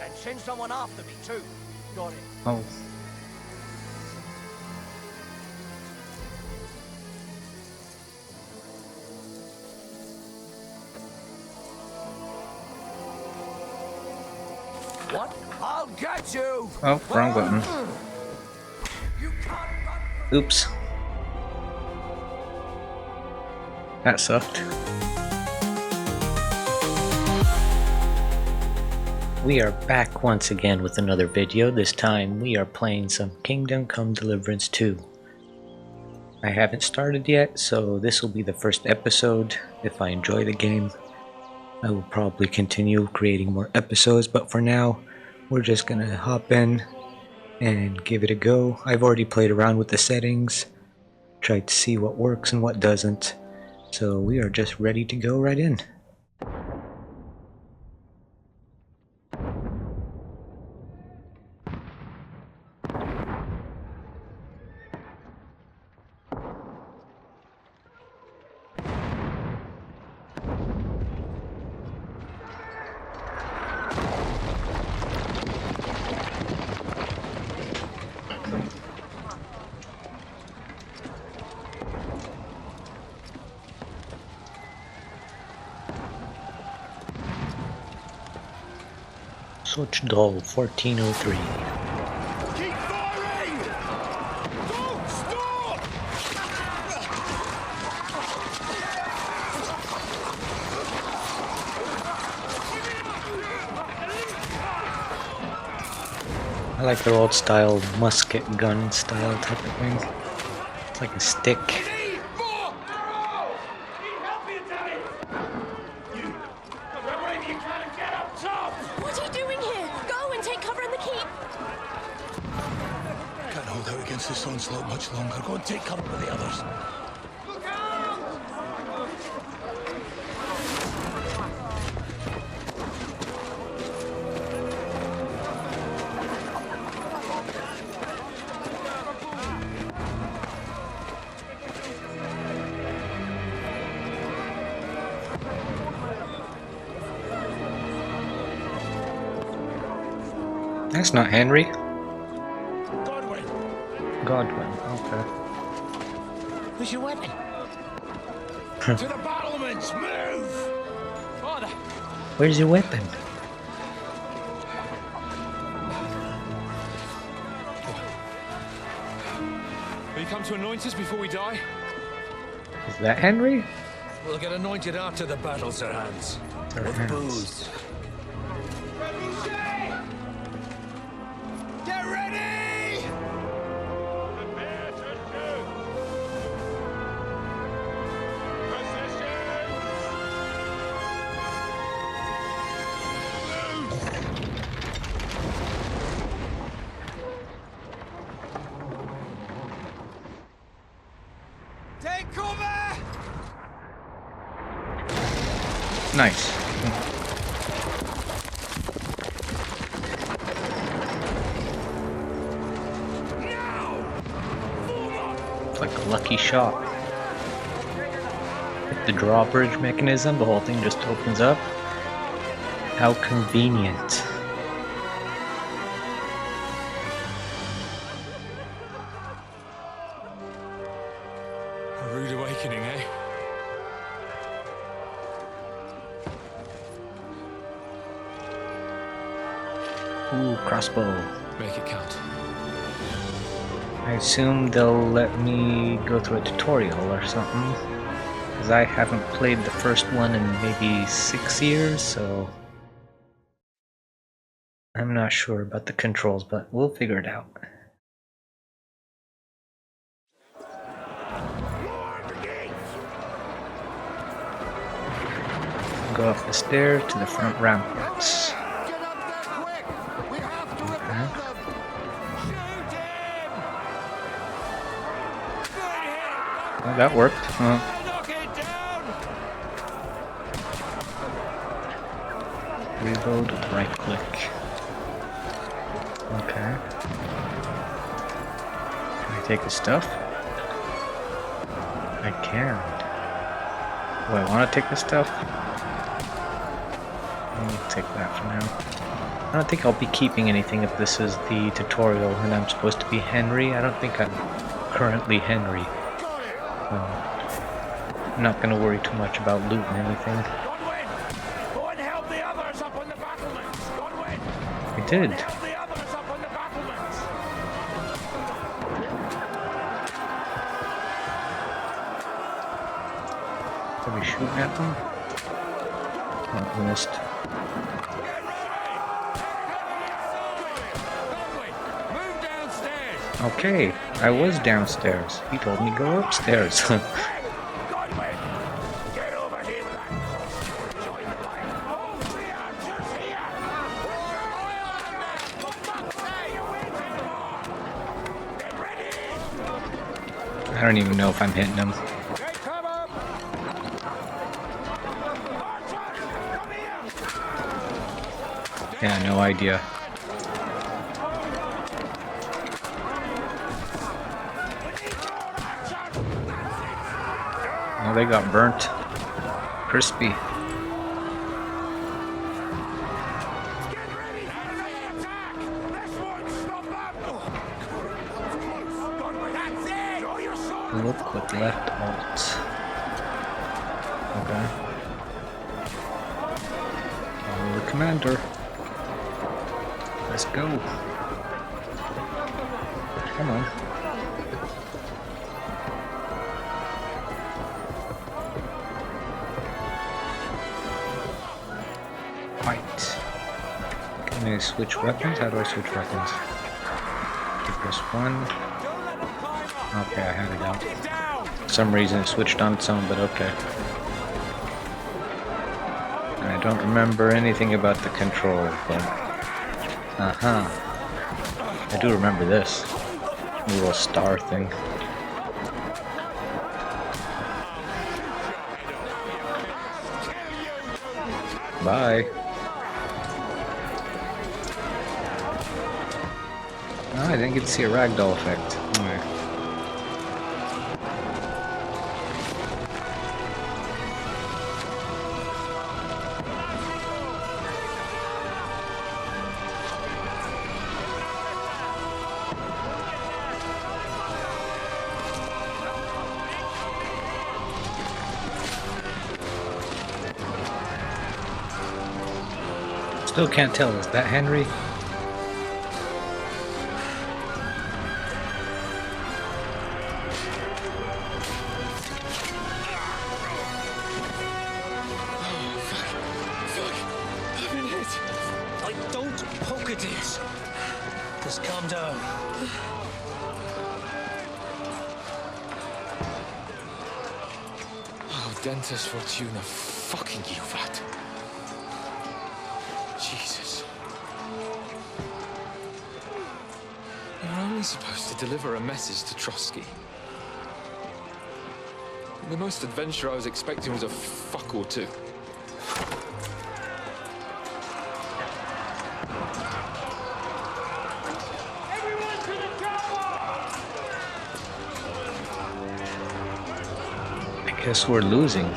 And send someone after me, too. Got it. Oh. What? I'll get you! Oh, wrong button. Oops. That sucked. We are back once again with another video. This time we are playing some Kingdom Come Deliverance 2. I haven't started yet, so this will be the first episode. If I enjoy the game, I will probably continue creating more episodes, but for now, we're just gonna hop in and give it a go. I've already played around with the settings, tried to see what works and what doesn't, so we are just ready to go right in. Such dull 1403. Keep firing! Don't stop! I like their old style musket gun style type of thing. It's like a stick. What are you doing here? Go and take cover in the keep. Can't hold out against this onslaught much longer. Go and take cover with the others. That's not Henry. Godwin! Godwin, okay. Where's your weapon? To the battlements! Move! Father! Where's your weapon? Will you come to anoint us before we die? Is that Henry? We'll get anointed after the battles are hands. Or With hands? booze. Get ready! Prepare to shoot! Take cover! Nice. It's like a lucky shot. Hit the drawbridge mechanism, the whole thing just opens up. How convenient. A rude awakening, eh? Ooh, crossbow. Make it count. I assume they'll let me go through a tutorial or something, because I haven't played the first one in maybe 6 years, so I'm not sure about the controls, but we'll figure it out. Go up the stairs to the front ramparts. Get up there quick! We have to repel them! Shoot him! Good hit! Oh, that worked. Knock it down! Reload, right click. Okay. Can I take his stuff? I can. Do I want to take the stuff? I'll take that for now. I don't think I'll be keeping anything if this is the tutorial and I'm supposed to be Henry. I don't think I'm currently Henry. I'm not gonna worry too much about looting anything. Godwin! Go and help the others up on the battlements! Godwin! I did. Help the others up on the battlements! Are we shooting at them? Oh, we missed. Godwin! Move downstairs! Okay, I was downstairs. He told me go upstairs. Godwin! Get over here with that cross! Join the line! Oh, the archers here! Oil on them! For fuck's sake! You're waiting for! Get ready! I don't even know if I'm hitting him. Take cover! Archers! Come here! Yeah, no idea. Oh, they got burnt. Crispy. Get ready for the attack! This won't stop them! Godwin, that's it! Show your sword! Look with left alt. Okay. Follow the commander. Let's go. Come on. Fight. Can I switch weapons? How do I switch weapons? You press 1. Okay, I had it out. For some reason it switched on its own, but okay. I don't remember anything about the control, but... I do remember this. Little star thing. Bye. Oh, I didn't get to see a ragdoll effect. Alright. Still can't tell, is that Henry? I've been hit. Don't poke at it. Just calm down. Oh, Dentes Fortuna, fucking you, that. Jesus. You're only supposed to deliver a message to Trotsky. The most adventure I was expecting was a fuck or two. I guess we're losing.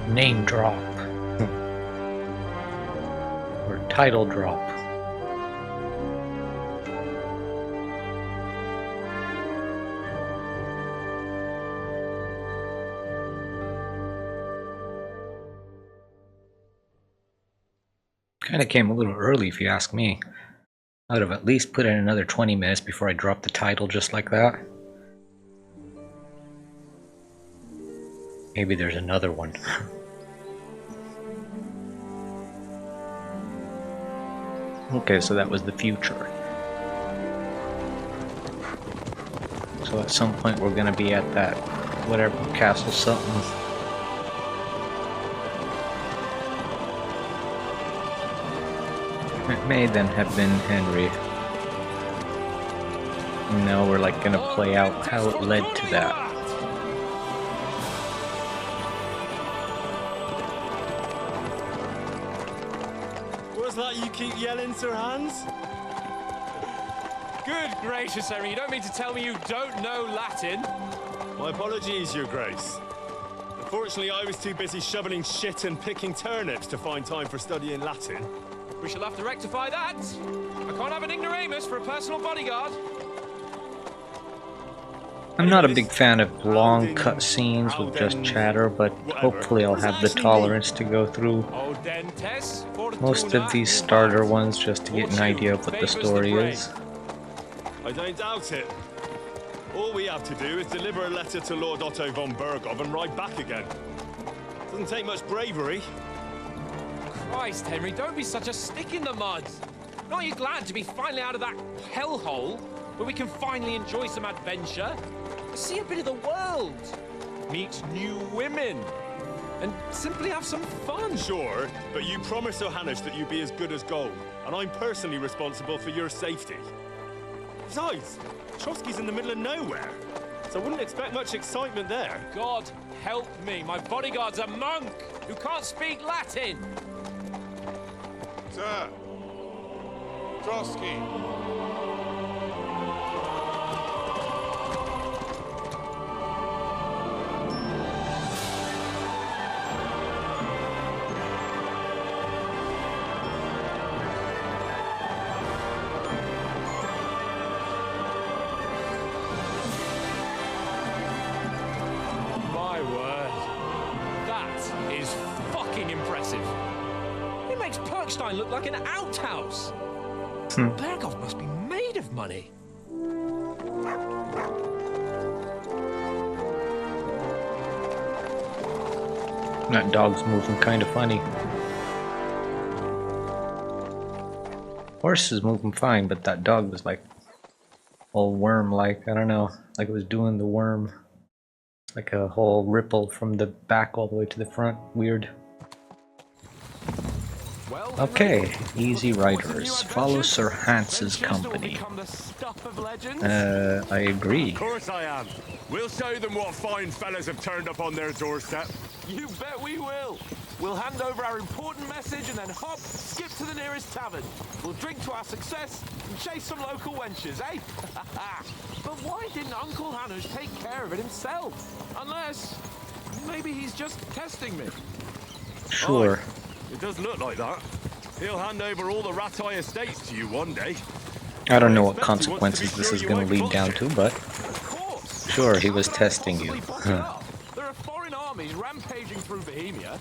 Name drop. Or title drop. Kinda came a little early if you ask me. I would have at least put in another 20 minutes before I dropped the title just like that. Maybe there's another one. Okay, so that was the future. So at some point we're gonna be at that whatever castle something. It may then have been Henry. And now we're like gonna play out how it led to that. was that you keep yelling, Sir Hans? Good gracious, Henry, you don't mean to tell me you don't know Latin? My apologies, Your Grace. Unfortunately, I was too busy shoveling shit and picking turnips to find time for studying Latin. We shall have to rectify that. I can't have an ignoramus for a personal bodyguard. I'm not a big fan of long cutscenes with just chatter, but hopefully I'll have the tolerance to go through most of these starter ones just to get an idea of what the story is. I don't doubt it. All we have to do is deliver a letter to Lord Otto von Berghoff and ride back again. Doesn't take much bravery. Christ, Henry, don't be such a stick in the mud. Aren't you glad to be finally out of that hellhole where we can finally enjoy some adventure? See a bit of the world, meet new women, and simply have some fun. Sure, but you promised Johannes that you'd be as good as gold, and I'm personally responsible for your safety. Besides, Trotsky's in the middle of nowhere, so I wouldn't expect much excitement there. God help me, my bodyguard's a monk who can't speak Latin. Sir! Trotsky! My word, that is fucking impressive. It makes Perkstein look like an outhouse. Berghoff must be made of money. That dog's moving kind of funny. Horse is moving fine, but that dog was like all worm-like. I don't know, like it was doing the worm. Like a whole ripple from the back all the way to the front. Weird. Okay, Easy Riders. Follow Sir Hans's company. I agree. Of course I am. We'll show them what fine fellas have turned up on their doorstep. You bet we will. We'll hand over our important message and then hop, skip to the nearest tavern. We'll drink to our success and chase some local wenches, eh? But why didn't Uncle Hanush take care of it himself? Unless, maybe he's just testing me. Sure. It does look like that. He'll hand over all the Ratai estates to you one day. I don't know what consequences this is going to lead down to, but Of course. sure, he was testing you. There are foreign armies rampaging through Bohemia.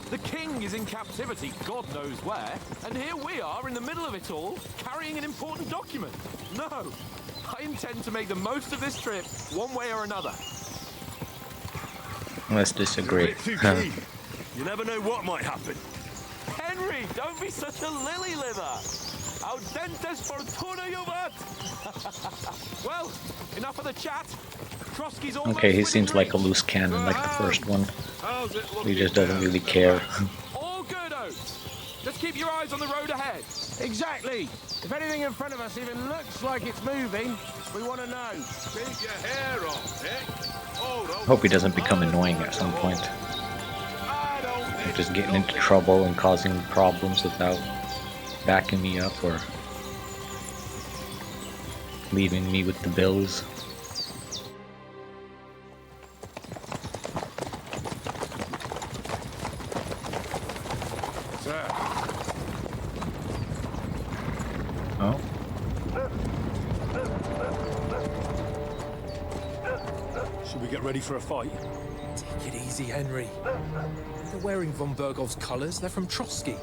The king is in captivity, God knows where, and here we are in the middle of it all, carrying an important document. No, I intend to make the most of this trip, one way or another. Let's A disagree. bit too keen. You never know what might happen. Henry, don't be such a lily-liver. Audentes fortuna juvat. Well, enough of the chat. Trotsky's almost Okay, he within seems like a reach. loose cannon like the first one. How's it He looking just doesn't now? really care. All good, Oates. Just keep your eyes on the road ahead. Exactly. If anything in front of us even looks like it's moving, we want to know. Keep your hair on, Nick. Hold on. Hope he doesn't become annoying at some point. I don't think Just getting into trouble and causing problems without backing me up or leaving me with the bills. Sir, Oh, Should we get ready for a fight? Take it easy, Henry. They're wearing von Berghoff's colours. They're from Trotsky.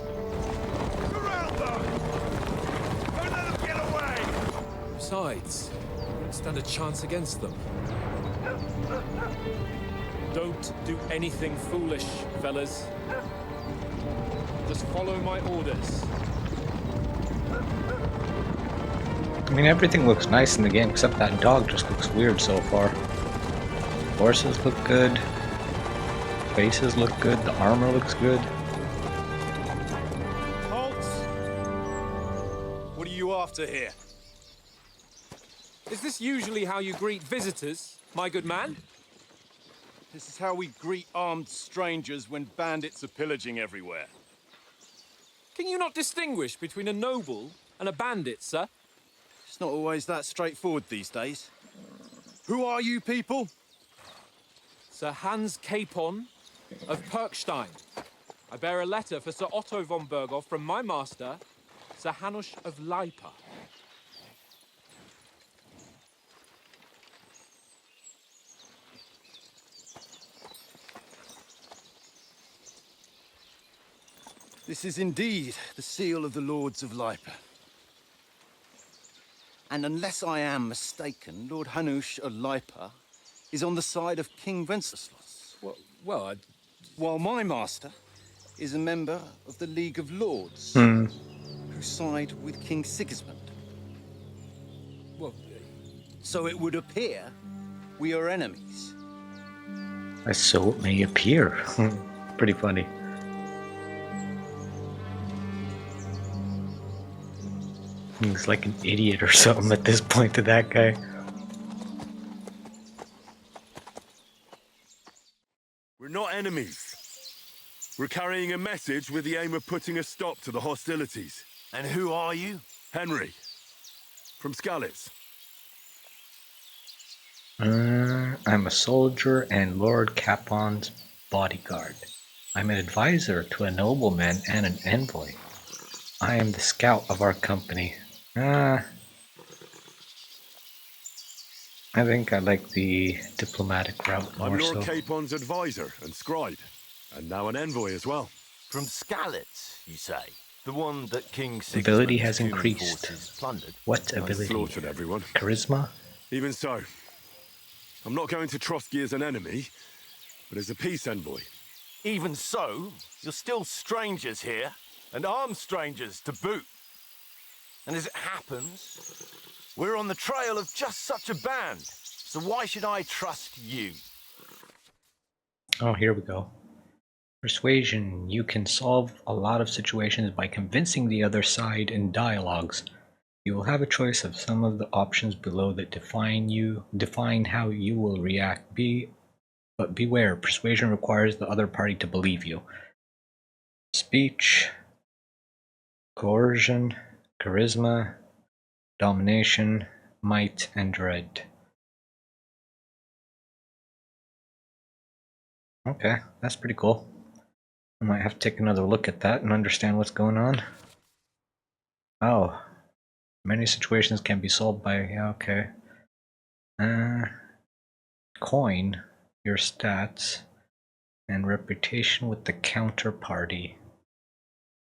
surround them! Don't let them get away! Besides, we don't stand a chance against them. Don't do anything foolish, fellas. Just follow my orders. I mean, everything looks nice in the game except that dog just looks weird so far. Horses look good. Faces look good. The armor looks good. Halt! What are you after here? Is this usually how you greet visitors, my good man? This is how we greet armed strangers when bandits are pillaging everywhere. Can you not distinguish between a noble and a bandit, sir? It's not always that straightforward these days. Who are you people? Sir Hans Capon of Perkstein. I bear a letter for Sir Otto von Berghoff from my master, Sir Hanush of Leipa. This is indeed the seal of the Lords of Lipa. And unless I am mistaken, Lord Hanush of Lipa is on the side of King Wenceslas, Well, while my master is a member of the League of Lords, Hmm. who side with King Sigismund. well, So it would appear we are enemies. So it may appear. Pretty funny. He's like an idiot or something at this point to that guy. We're not enemies. We're carrying a message with the aim of putting a stop to the hostilities. And who are you? Henry, from Skalitz. I'm a soldier and Lord Capon's bodyguard. I'm an advisor to a nobleman and an envoy. I am the scout of our company. I think I like the diplomatic route more I'm Lord so. Capon's advisor and scribe, and now an envoy as well. From Skalitz, you say? The one that King Ability Sigismund's has human increased. forces plundered? What I ability? slaughtered everyone. Charisma? Even so, I'm not going to Trotsky as an enemy, but as a peace envoy. Even so, you're still strangers here, and armed strangers to boot. And as it happens, we're on the trail of just such a band. So why should I trust you? Oh, here we go. Persuasion. You can solve a lot of situations by convincing the other side in dialogues. You will have a choice of some of the options below that define how you will react. But beware, persuasion requires the other party to believe you. Speech, coercion, charisma, domination, might, and dread. Okay, that's pretty cool. I might have to take another look at that and understand what's going on. Oh, many situations can be solved by, yeah, okay. Coin, your stats, and reputation with the counterparty.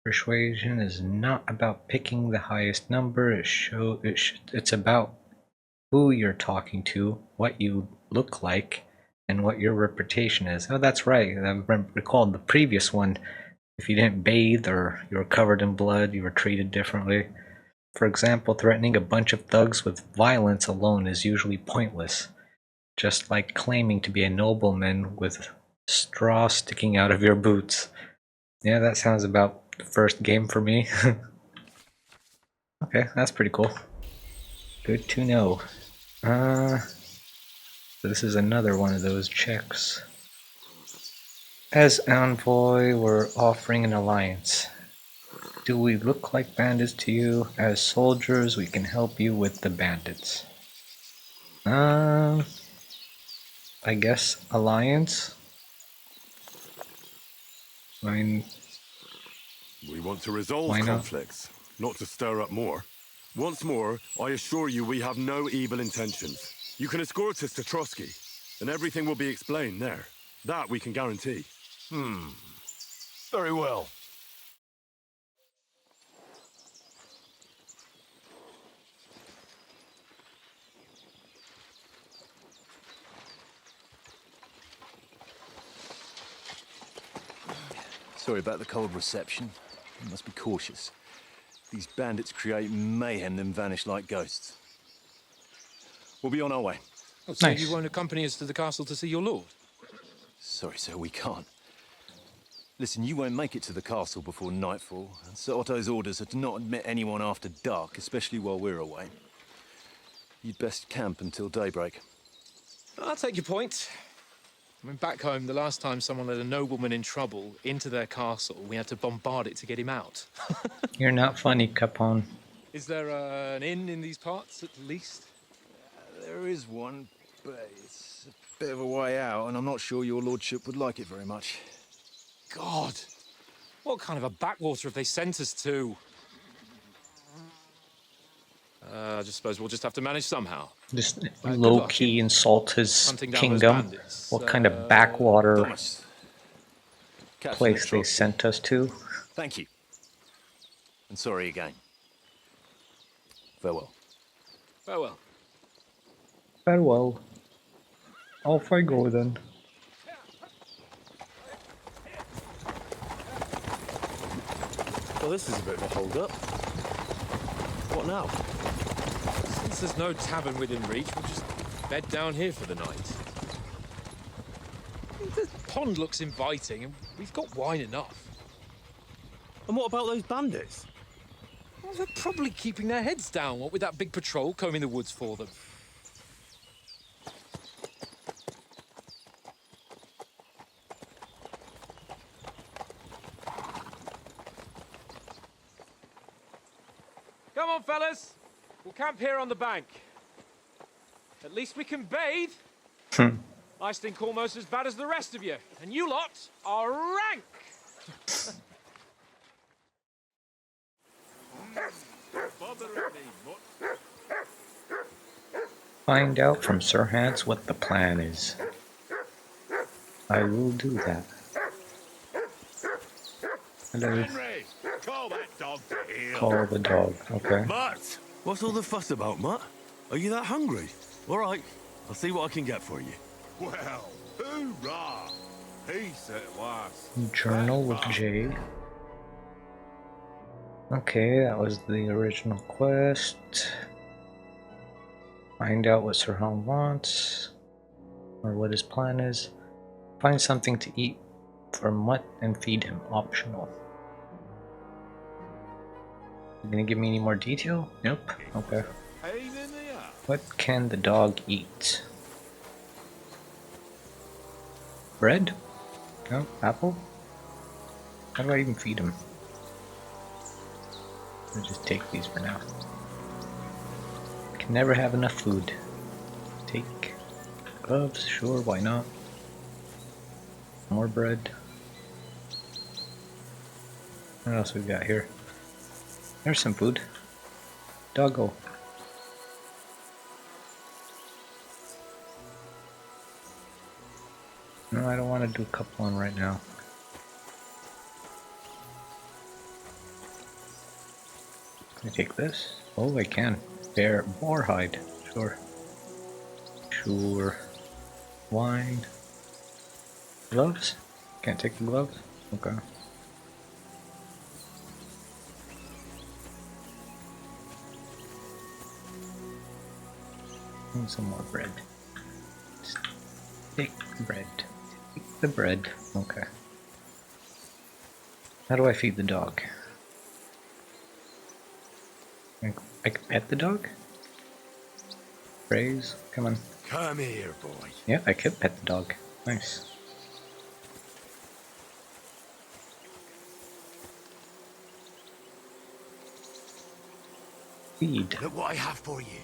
Persuasion is not about picking the highest number. It's about who you're talking to, what you look like, and what your reputation is. Oh, that's right. I recall the previous one. If you didn't bathe or you were covered in blood, you were treated differently. For example, threatening a bunch of thugs with violence alone is usually pointless. Just like claiming to be a nobleman with straw sticking out of your boots. Yeah, that sounds about the first game for me. Okay, that's pretty cool. Good to know. So this is another one of those checks. As envoy, we're offering an alliance. Do we look like bandits to you? As soldiers, we can help you with the bandits. I guess alliance? I mean, We want to resolve Why not? conflicts, not to stir up more. Once more, I assure you we have no evil intentions. You can escort us to Trotsky, and everything will be explained there. That we can guarantee. Very well. Sorry about the cold reception. You must be cautious. These bandits create mayhem, then vanish like ghosts. We'll be on our way. Oh, so Nice. you won't accompany us to the castle to see your lord? Sorry, sir, we can't. Listen, you won't make it to the castle before nightfall. And Sir Otto's orders are to not admit anyone after dark, especially while we're away. You'd best camp until daybreak. I'll take your point. I mean, back home, the last time someone let a nobleman in trouble into their castle, we had to bombard it to get him out. You're not funny, Capone. Is there an inn in these parts, at least? There is one, but it's a bit of a way out, and I'm not sure your lordship would like it very much. God! What kind of a backwater have they sent us to? I just suppose we'll just have to manage somehow. Just good low-key luck insult his hunting down those kingdom. bandits. What kind of backwater Thomas. Captain place they Trotsky. sent us to? Thank you. And sorry again. Farewell. Farewell. Farewell. Off I go then. Well, this is a bit of a hold-up. What now? Since there's no tavern within reach, we'll just bed down here for the night. The pond looks inviting, and we've got wine enough. And what about those bandits? Well, they're probably keeping their heads down, what with that big patrol combing the woods for them. Come on, fellas. We'll camp here on the bank. At least we can bathe. I stink almost as bad as the rest of you. And you lot are rank. Find out from Sir Hans what the plan is. I will do that. Hello. Henry, call that dog to heel. Call the dog. Okay. Mutt! What's all the fuss about, Mutt? Are you that hungry? All right, I'll see what I can get for you. Well, hoorah! Peace at last. Journal with J. Okay, that was the original quest. Find out what Sir Hans wants, or what his plan is. Find something to eat for Mutt and feed him. Optional. You gonna give me any more detail? Nope. Okay. Pain in the ass. What can the dog eat? Bread? No? Apple? How do I even feed him? I'll just take these for now. Can never have enough food. Take gloves, sure, why not? More bread. What else we got here? There's some food. Doggo. No, I don't want to do cup one right now. Can I take this? Oh, I can. Boar hide. Sure. Sure. Wine. Gloves? Can't take the gloves? Okay. And some more bread. Just take bread. Take the bread. Okay. How do I feed the dog? I can pet the dog? Praise? Come on. Come here, boy. Yeah, I could pet the dog. Nice. Feed. Look what I have for you.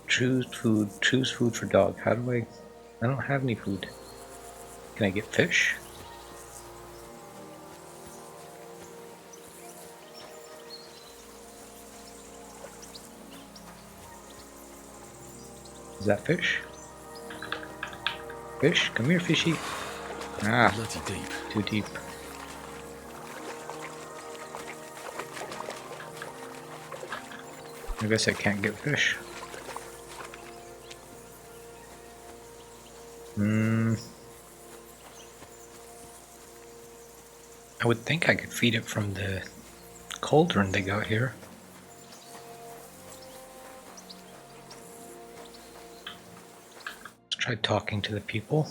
Choose food. Choose food for dog. How do I don't have any food. Can I get fish? Is that fish? Fish? Come here, fishy. Ah, Bloody deep. too deep. I guess I can't get fish. I would think I could feed it from the cauldron they got here. Let's try talking to the people.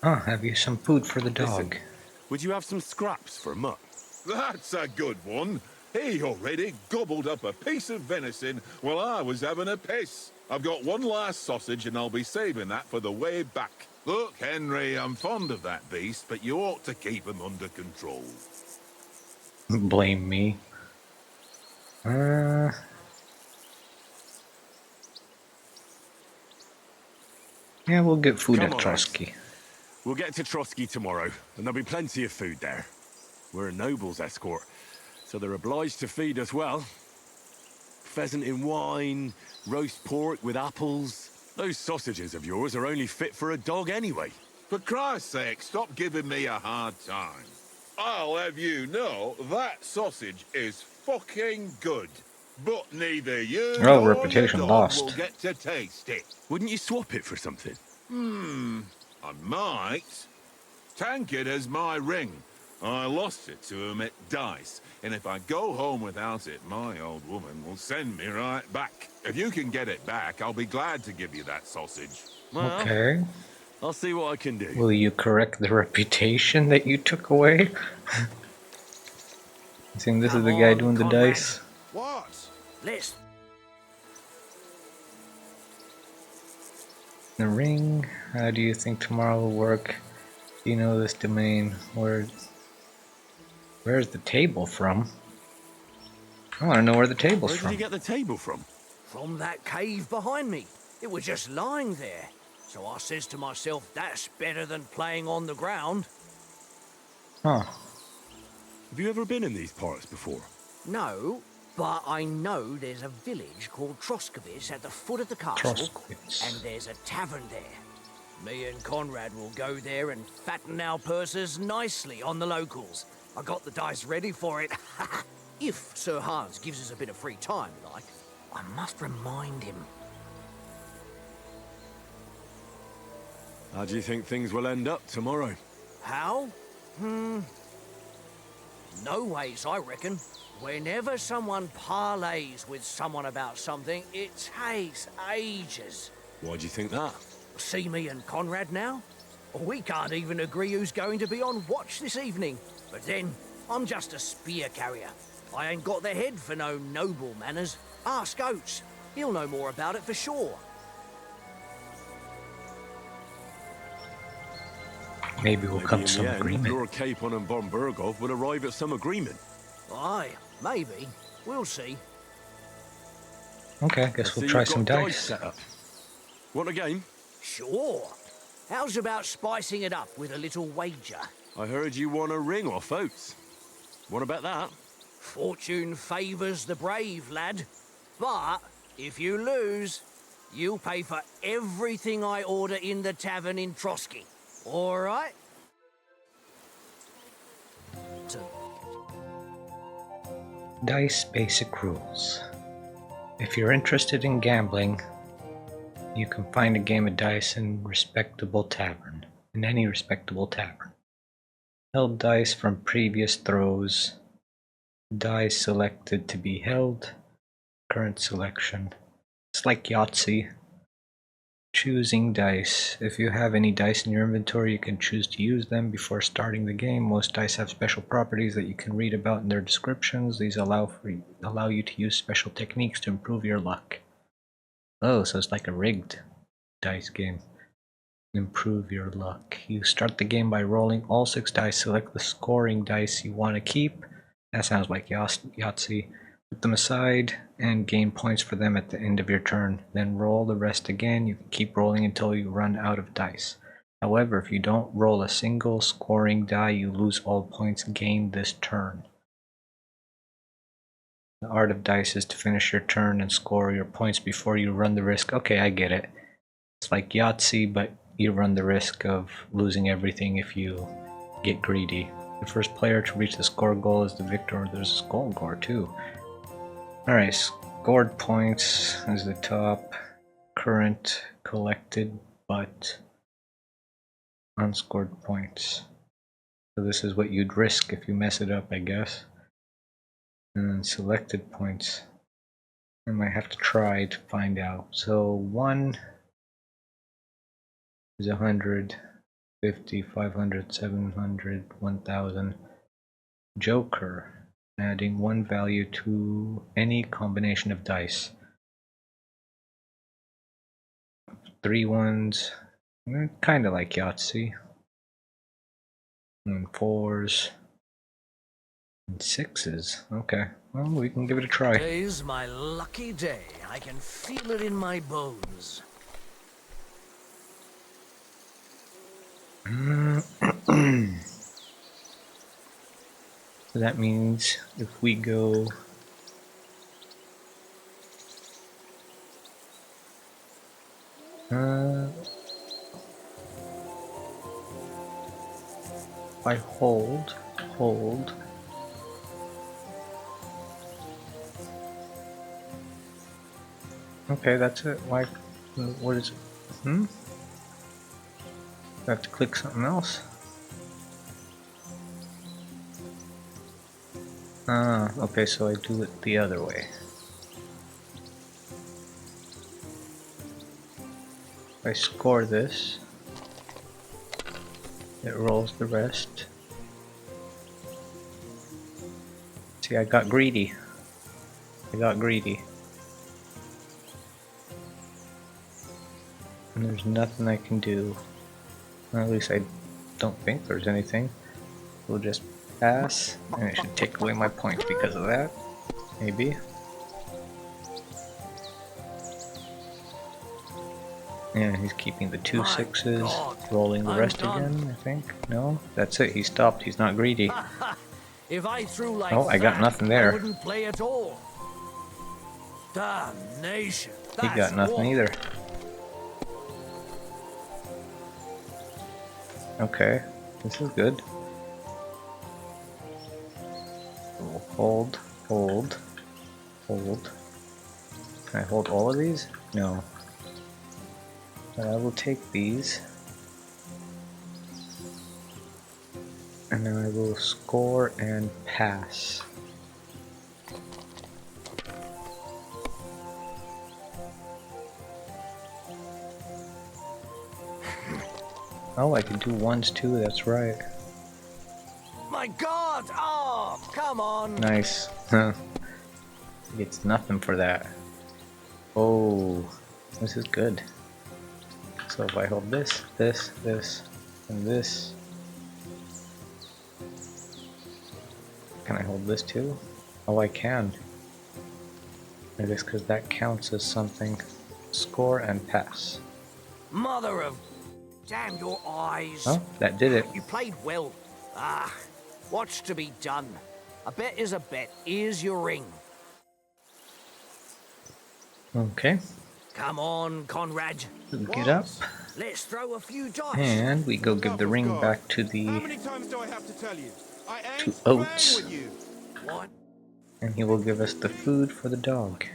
Ah, have you some food for the dog? Would you have some scraps for Mutt? That's a good one. He already gobbled up a piece of venison while I was having a piss. I've got one last sausage and I'll be saving that for the way back. Look, Henry, I'm fond of that beast, but you ought to keep him under control. Blame me. Yeah, we'll get food Come at on, lads. Trotsky. We'll get to Trotsky tomorrow, and there'll be plenty of food there. We're a noble's escort, so they're obliged to feed us well. Pheasant in wine, roast pork with apples. Those sausages of yours are only fit for a dog anyway. For Christ's sake, stop giving me a hard time. I'll have you know that sausage is fucking good. But neither you Oh, nor reputation your dog lost. will get to taste it. Wouldn't you swap it for something? I might. Tankard has my ring. I lost it to him at dice, and if I go home without it, my old woman will send me right back. If you can get it back, I'll be glad to give you that sausage. Well, Okay. I'll see what I can do. Will you correct the reputation that you took away? You think this is the guy doing the dice? What? Let's The ring. How do you think tomorrow will work? Do you know this domain? Where's the table from? I want to know where the table's Where did from. you get the table from? from that cave behind me. It was just lying there. So I says to myself, that's better than playing on the ground. Huh. Have you ever been in these parts before? No, but I know there's a village called Troskowitz at the foot of the castle, Troskowitz. and there's a tavern there. Me and Conrad will go there and fatten our purses nicely on the locals. I got the dice ready for it. If Sir Hans gives us a bit of free time, like, I must remind him. How do you think things will end up tomorrow? How? No ways, I reckon. Whenever someone parleys with someone about something, it takes ages. Why do you think that? See me and Conrad now? We can't even agree who's going to be on watch this evening. But then, I'm just a spear carrier. I ain't got the head for no noble manners. Ask Oates. He'll know more about it for sure. Maybe we'll Maybe come in to some the end, agreement. Lord Capon and von Burgov will arrive at some agreement. Aye, maybe. We'll see. Okay, I guess See, we'll try you've some got dice. set up. Want a game? Sure. How's about spicing it up with a little wager? I heard you won a ring off Oates. What about that? Fortune favours the brave, lad. But if you lose, you'll pay for everything I order in the tavern in Trotsky. All right? Dice basic rules. If you're interested in gambling, you can find a game of dice in any respectable tavern. Held dice from previous throws, dice selected to be held, current selection. It's like Yahtzee. Choosing dice. If you have any dice in your inventory, you can choose to use them before starting the game. Most dice have special properties that you can read about in their descriptions. These allow you to use special techniques to improve your luck. Oh, so it's like a rigged dice game. Improve your luck. You start the game by rolling all 6 dice. Select the scoring dice you want to keep. That sounds like Yahtzee. Put them aside and gain points for them at the end of your turn. Then roll the rest again. You can keep rolling until you run out of dice. However, if you don't roll a single scoring die, you lose all points gained this turn. The art of dice is to finish your turn and score your points before you run the risk. Okay, I get it. It's like Yahtzee, but you run the risk of losing everything if you get greedy. The first player to reach the score goal is the victor. There's a skull gore too. Alright, scored points is the top. Current collected but unscored points. So this is what you'd risk if you mess it up, I guess. And then selected points. I might have to try to find out. So 1 is 100, 50, 500, 700, 1000. Joker. Adding 1 value to any combination of dice. 3 ones. Kind of like Yahtzee. And 4s. And 6s. Okay. Well, we can give it a try. Today's my lucky day. I can feel it in my bones. So that means if we go... if I hold... Okay, that's it. Why? What is it? I have to click something else. Ah, okay, so I do it the other way. If I score this, it rolls the rest. See, I got greedy. And there's nothing I can do. Well, at least I don't think there's anything. We'll just pass, and it should take away my points because of that. Maybe. Yeah, he's keeping the 2 6s, rolling the rest again, I think. No, that's it. He stopped. He's not greedy. If I threw like Oh, I got nothing there. I wouldn't play at all. Damnation. He got nothing either. Okay, this is good. Hold. Can I hold all of these? No. But I will take these. And then I will score and pass. Oh, I can do 1s too, that's right. My God! Oh, come on! Nice. He gets nothing for that. Oh, this is good. So if I hold this, and this. Can I hold this too? Oh, I can. I guess because that counts as something. Score and pass. Mother of... Damn your eyes. Oh, that did it. You played well. Ah, what's to be done? A bet is a bet. Here's your ring. Okay. Come on, Conrad. Get up. Let's throw a few dice. And we go give the ring back to the... How many times do I have to tell you? I to ain't playing Oats. with you. What? And he will give us the food for the dog.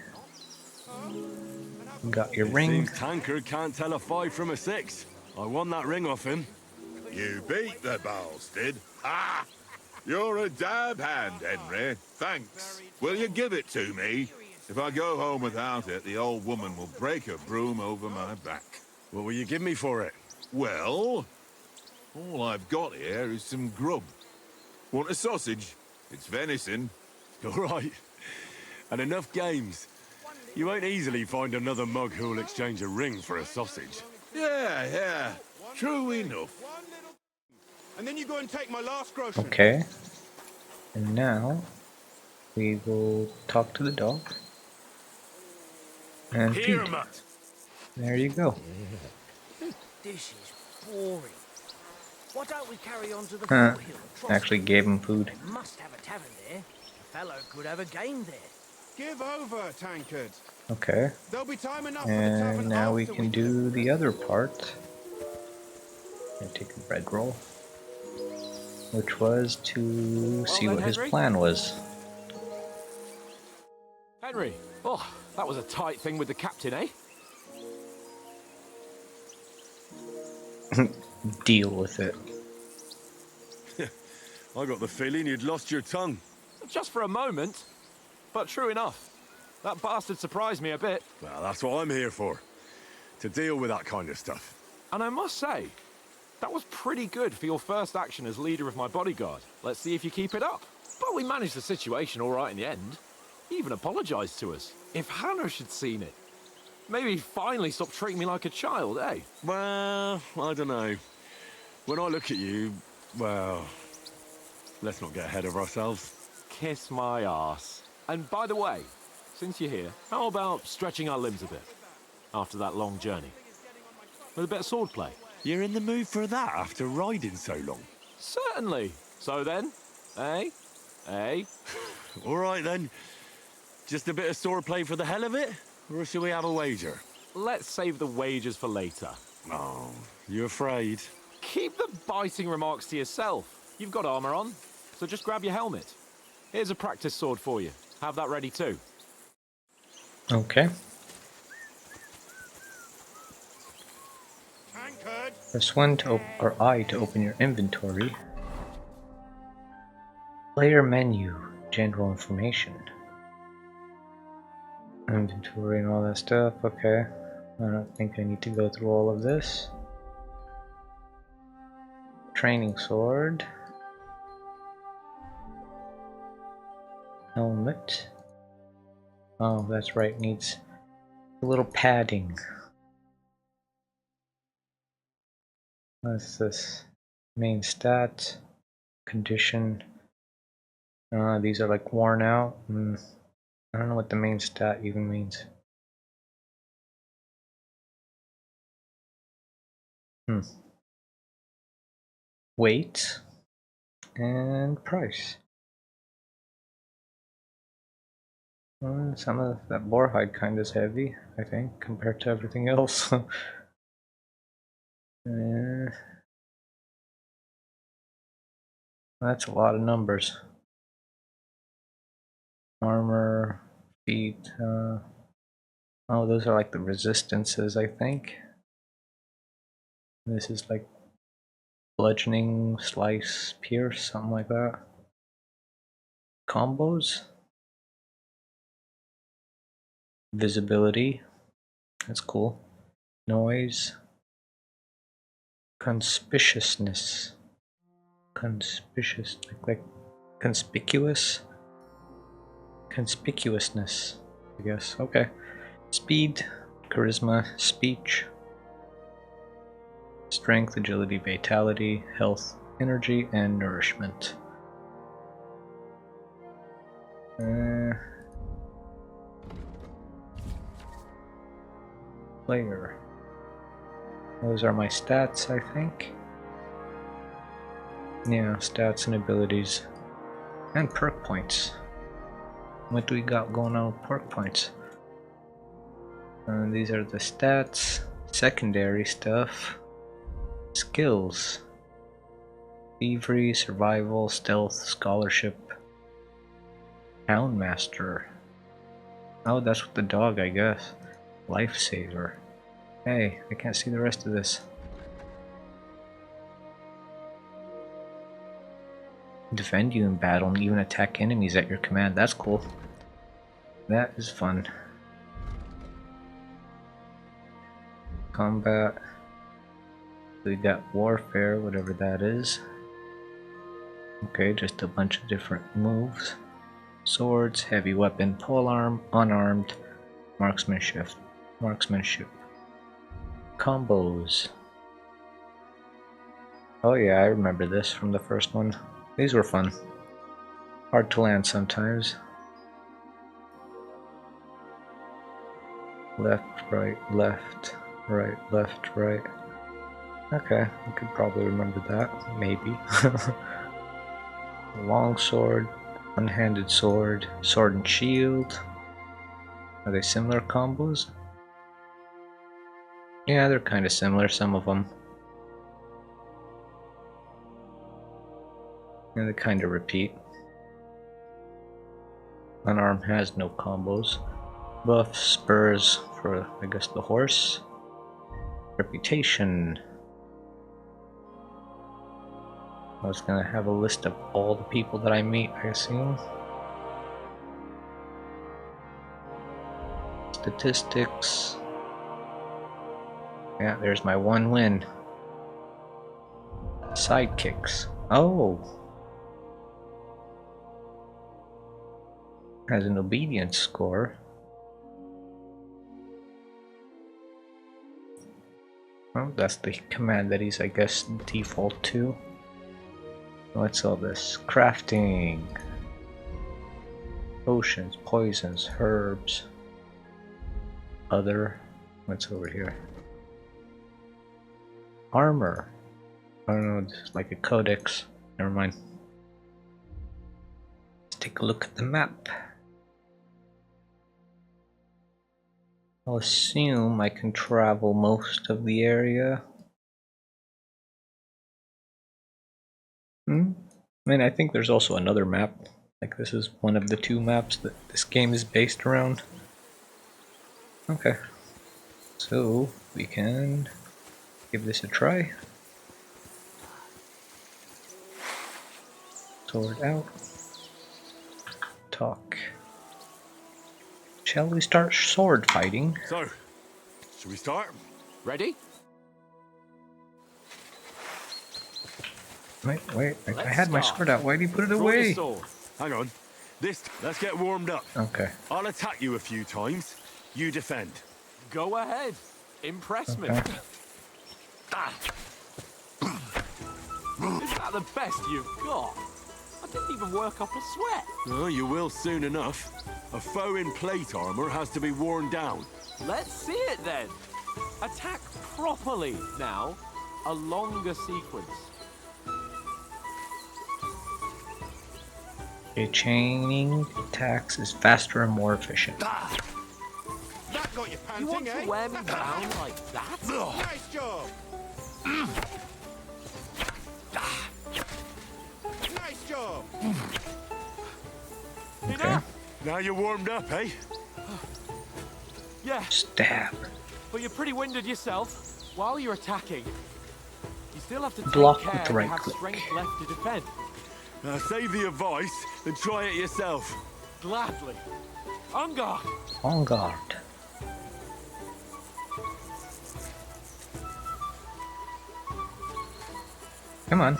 Got your ring. Seems Tankard can't tell a 5 from a 6. I won that ring off him. You beat the bastard. Ah! You're a dab hand, Henry. Thanks. Will you give it to me? If I go home without it, the old woman will break her broom over my back. What will you give me for it? Well, all I've got here is some grub. Want a sausage? It's venison. All right. And enough games. You won't easily find another mug who'll exchange a ring for a sausage. Yeah. True enough. And then you go and take my last grocery. Okay. And now we will talk to the dog. And Here, feed. Mutt. There you go. This is boring. Why don't we carry on to the Huh. Fort Hill Trust? Actually gave him food. They must have a tavern there. A fellow could have a game there. Give over, Tankard. Okay. There'll be time enough for the And tavern now we after can do the other part. And take a bread roll. Which was to see then, what his Henry? plan was. Henry, oh, that was a tight thing with the captain, eh? Deal with it. I got the feeling you'd lost your tongue. Just for a moment. But true enough. That bastard surprised me a bit. Well, that's what I'm here for. To deal with that kind of stuff. And I must say, that was pretty good for your first action as leader of my bodyguard. Let's see if you keep it up. But we managed the situation all right in the end. He even apologized to us. If Hanosh had seen it, Maybe finally stop treating me like a child, eh? Well, I don't know. When I look at you, well, let's not get ahead of ourselves. Kiss my arse. And by the way, since you're here, how about stretching our limbs a bit after that long journey? With a bit of swordplay? You're in the mood for that after riding so long? Certainly. So then, eh? Eh? All right then. Just a bit of swordplay for the hell of it? Or shall we have a wager? Let's save the wagers for later. Oh, you afraid? Keep the biting remarks to yourself. You've got armor on, so just grab your helmet. Here's a practice sword for you. Have that ready too. Okay. Tankard! Press 1 to or I to open your inventory. Player menu, general information. Inventory and all that stuff, okay. I don't think I need to go through all of this. Training sword. Helmet. Oh, that's right, needs a little padding. What's this? Main stat. Condition. These are like worn out. I don't know what the main stat even means. Weight and price. Some of that boar hide kind is heavy, I think, compared to everything else. That's a lot of numbers. Armor, feet. Oh, those are like the resistances, I think. This is like bludgeoning, slice, pierce, something like that. Combos. Visibility. That's cool. Noise. Conspicuousness. Conspicuous, like conspicuous. Conspicuousness, I guess. Okay. Speed, charisma, speech, strength, agility, vitality, health, energy, and nourishment. Player. Those are my stats, I think. Yeah, stats and abilities. And perk points. What do we got going on with perk points? These are the stats, secondary stuff, skills, thievery, survival, stealth, scholarship, houndmaster. Oh, that's with the dog, I guess. Lifesaver. Hey, I can't see the rest of this. Defend you in battle and even attack enemies at your command. That's cool. That is fun. Combat. We got warfare, whatever that is. Okay, just a bunch of different moves. Swords, heavy weapon, polearm, unarmed, marksmanship. Combos. Oh yeah, I remember this from the first one. These were fun. Hard to land sometimes. Left, right, left, right, left, right. Okay, I could probably remember that, maybe. Long sword, one-handed sword, sword and shield. Are they similar combos? Yeah, they're kind of similar, some of them. And they kind of repeat. Unarmed has no combos. Buff, spurs for, I guess, the horse. Reputation. I was gonna have a list of all the people that I meet, I assume. Statistics. Yeah, there's my one win. Sidekicks. Oh! Has an obedience score. Well, that's the command that he's, I guess, default to. What's all this? Crafting. Potions, poisons, herbs. Other. What's over here? Armor. I don't know, it's like a codex. Never mind. Let's take a look at the map. I'll assume I can travel most of the area. I mean, I think there's also another map. Like, this is one of the two maps that this game is based around. Okay. So, we can give this a try. Sword out. Talk. Shall we start sword fighting? So, should we start? Ready? Wait, I had my sword out. Why did you put it Draw your away? sword. Hang on. Let's get warmed up. Okay. I'll attack you a few times. You defend. Go ahead. Impress me. Okay. Is that the best you've got? I didn't even work up a sweat. Oh, you will soon enough. A foe in plate armor has to be worn down. Let's see it then. Attack properly now. A longer sequence. Okay, chaining attacks is faster and more efficient. That got you panting, You want to wear me down like that? Nice job! Nice job! Okay. Now you're warmed up, eh? Yeah, Stab. but you're pretty winded yourself. While you're attacking, you still have to take Block care with the to right have click. strength left to defend. Save the advice and try it yourself. Gladly. On guard. On guard. Come on.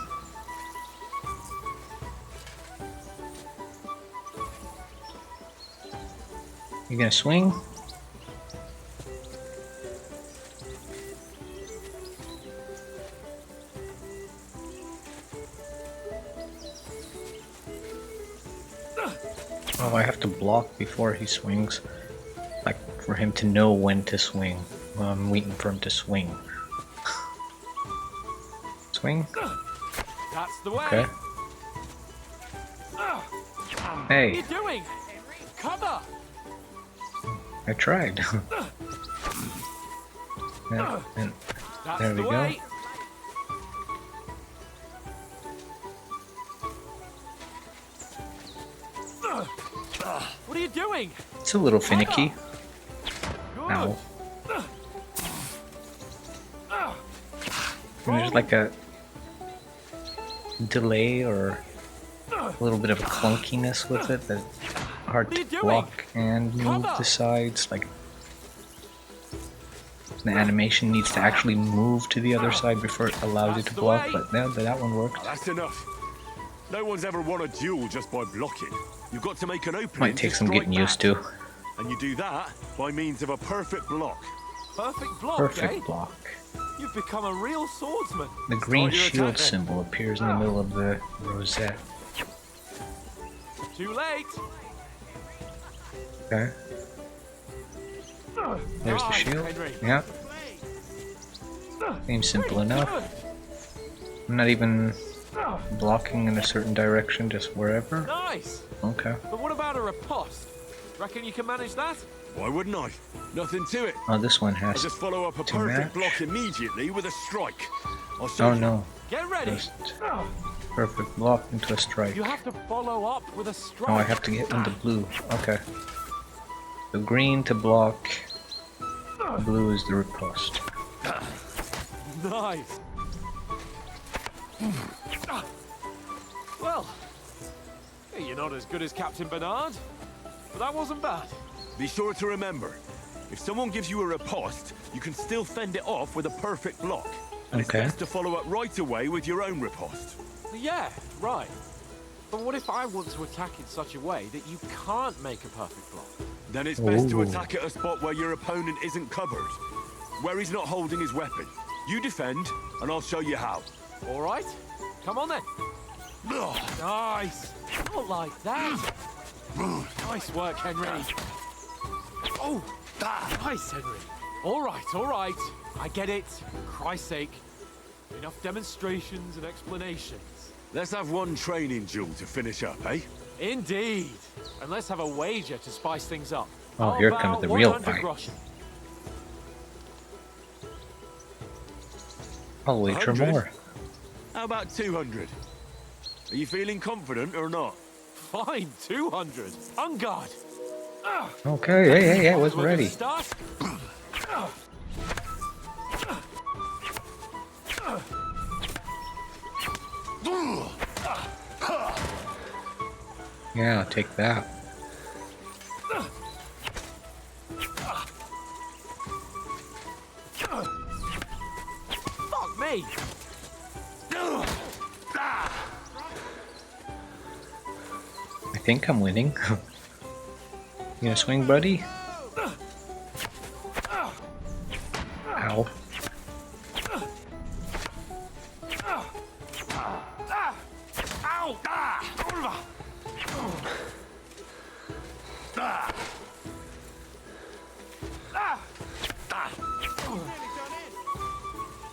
You gonna swing? Oh, I have to block before he swings. Like, for him to know when to swing. Well, I'm waiting for him to swing. Swing? That's the way. Okay. What are Hey, you doing? Cover. I tried. Yeah, and That's there we the go. way. What are you doing? It's a little finicky. Good. Ow. And there's like a delay or a little bit of a clunkiness with it that's hard What are to you doing? block and move Cover. the sides. Like, the animation needs to actually move to the other side before it allows you That's to the block, way. but that one worked. That's enough. No one's ever won a duel just by blocking. You've got to make an opening. Might take to some strike getting used to. back. And you do that by means of a perfect block. Perfect block, Perfect eh? block. You've become a real swordsman. The green your shield attack then. symbol appears in the middle of the rosette. Too late. Okay. There's the Nice, shield. Henry. Yeah. Seems simple enough. Good. I'm not even blocking in a certain direction, just wherever. Nice. Okay. But what about a riposte? Reckon you can manage that? Why wouldn't I? Nothing to it. Oh, this one I has. just follow up a to perfect match. block immediately with a strike. I'll show Oh you. no. Get ready. Just perfect block into a strike. You have to follow up with a strike. Oh, I have to get into blue. Okay. So green to block. Blue is the riposte. Nice. Well, you're not as good as Captain Bernard, but that wasn't bad. Be sure to remember, if someone gives you a riposte, you can still fend it off with a perfect block. And Okay. it's best to follow up right away with your own riposte. Yeah, right. But what if I want to attack in such a way that you can't make a perfect block? Then it's best to Ooh. attack at a spot where your opponent isn't covered, where he's not holding his weapon. You defend, and I'll show you how. All right. Come on then. Nice. Not like that. Nice work, Henry. Oh, nice, Henry. All right. I get it. For Christ's sake. Enough demonstrations and explanations. Let's have one training duel to finish up, eh? Indeed. And let's have a wager to spice things up. Oh, How here about comes the real 100 fight. groschen? I'll wager 100? more. How about 200? Are you feeling confident or not? Fine, 200. On guard. Okay, hey, I wasn't ready. Start. Yeah, I'll take that. Fuck me. I think I'm winning. You gonna swing, buddy? Ow.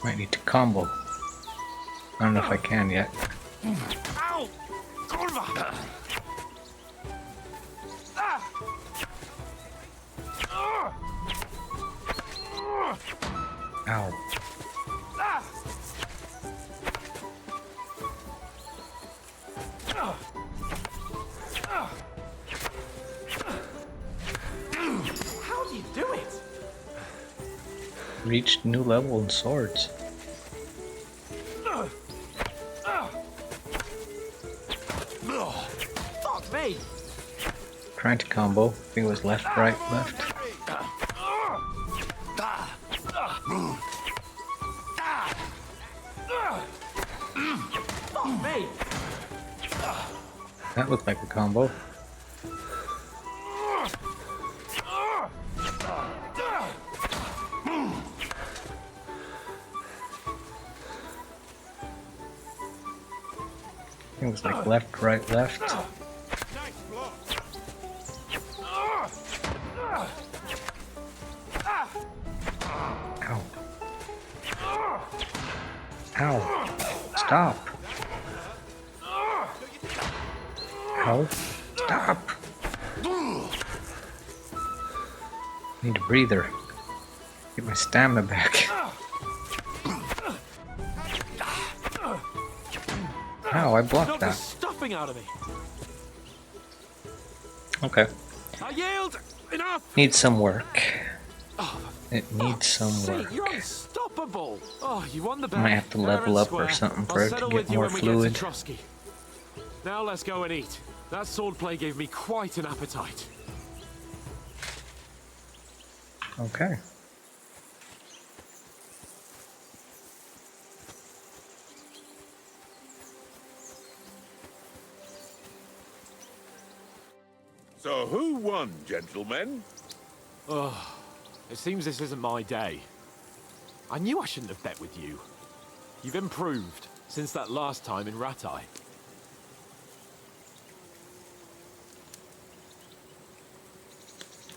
Might need to combo. I don't know if I can yet. Ow! Kurwa! Ow. How do you do it? Reached new level in swords. Fuck me. Trying to combo. I think it was left, right, left. Fuck me. That looked like a combo. It was like left, right, left. Ow. Ow. Stop. Ow. Stop. Need a breather. Get my stamina back. Ow, I blocked Knock the that. stuffing out of me. Okay. I yield. Enough. Needs some work. It needs some Sake, you're work. unstoppable. Oh, you won the bet. Might have to Fair level and up square. or something I'll for it to settle get with you more when we fluid. get to Trotsky. Now let's go and eat. That swordplay gave me quite an appetite. Okay. So who won, gentlemen? Oh, it seems this isn't my day. I knew I shouldn't have bet with you. You've improved since that last time in Ratai.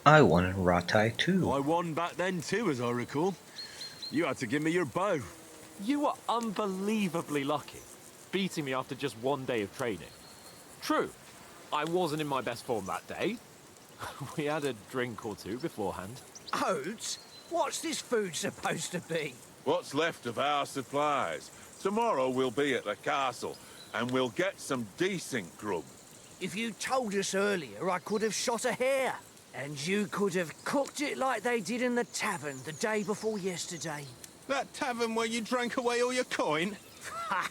I won in Ratai too. I won back then too, as I recall. You had to give me your bow. You were unbelievably lucky, beating me after just one day of training. True, I wasn't in my best form that day. We had a drink or two beforehand. Oats? What's this food supposed to be? What's left of our supplies? Tomorrow we'll be at the castle, and we'll get some decent grub. If you told us earlier, I could have shot a hare. And you could have cooked it like they did in the tavern the day before yesterday. That tavern where you drank away all your coin? Ha!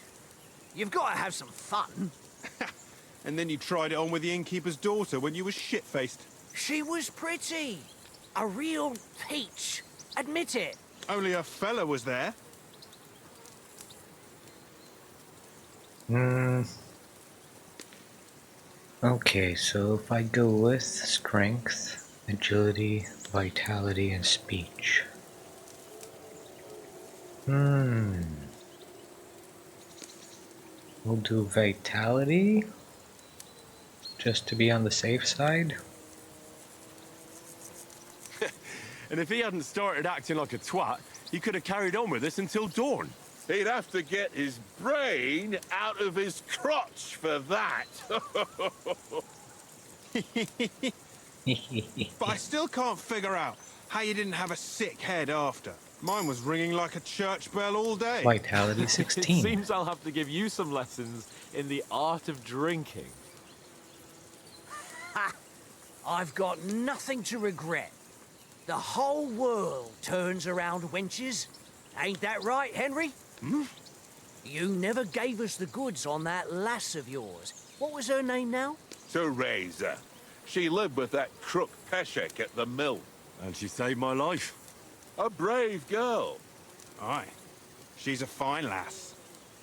You've got to have some fun. And then you tried it on with the innkeeper's daughter when you were shit-faced. She was pretty. A real peach. Admit it. Only a fella was there. Okay, so if I go with strength, agility, vitality, and speech. We'll do vitality, just to be on the safe side. And if he hadn't started acting like a twat, he could have carried on with us until dawn. He'd have to get his brain out of his crotch for that. But I still can't figure out how you didn't have a sick head after. Mine was ringing like a church bell all day. Vitality It 16. seems I'll have to give you some lessons in the art of drinking. I've got nothing to regret. The whole world turns around wenches. Ain't that right, Henry? You never gave us the goods on that lass of yours. What was her name now? Teresa. She lived with that crook Peshek at the mill. And she saved my life. A brave girl. Aye. She's a fine lass.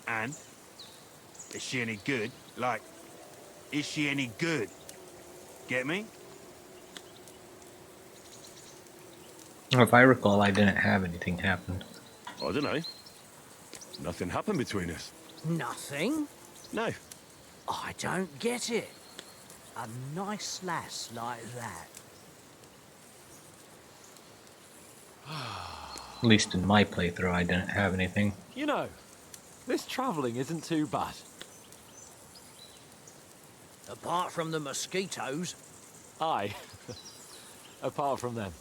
And? Is she any good? Like, is she any good? Get me? If I recall, I didn't have anything happen. I don't know. Nothing happened between us. Nothing? No. I don't get it. A nice lass like that. At least in my playthrough, I didn't have anything. You know, this travelling isn't too bad. Apart from the mosquitoes. Aye. Apart from them.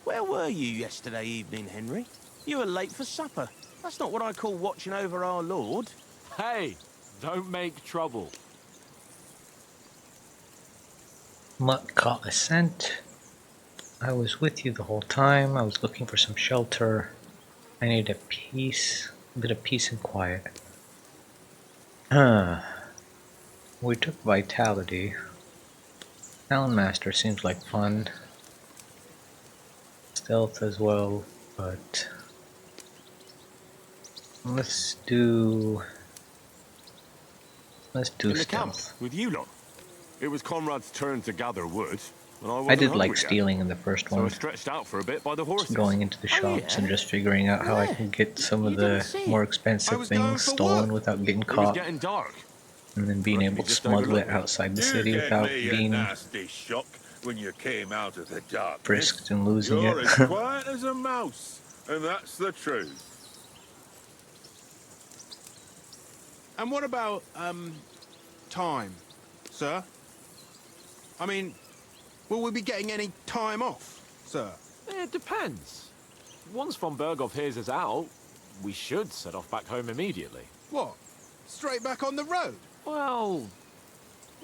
Where were you yesterday evening, Henry? You were late for supper. That's not what I call watching over our Lord. Hey, don't make trouble. Mutt caught a scent. I was with you the whole time. I was looking for some shelter. I need a bit of peace and quiet. We took vitality. Master seems like fun. Stealth as well, but let's do In the camp stealth. with you lot. It was Conrad's turn to gather wood, and I wasn't I did hungry like yet. stealing in the first So I one. stretched out for a bit by the horses. Going into the shops and just figuring out how I can get some of the more expensive was going things for stolen work. without getting It was caught, getting dark. and then being Lucky able we to just smuggle it overlooked it. outside the You city gave without me a being nasty shock when you came out of the darkness. frisked and losing You're it. as quiet as a mouse, and that's the truth. And what about, time, sir? I mean, will we be getting any time off, sir? It depends. Once von Berghoff hears us out, we should set off back home immediately. What? Straight back on the road? Well,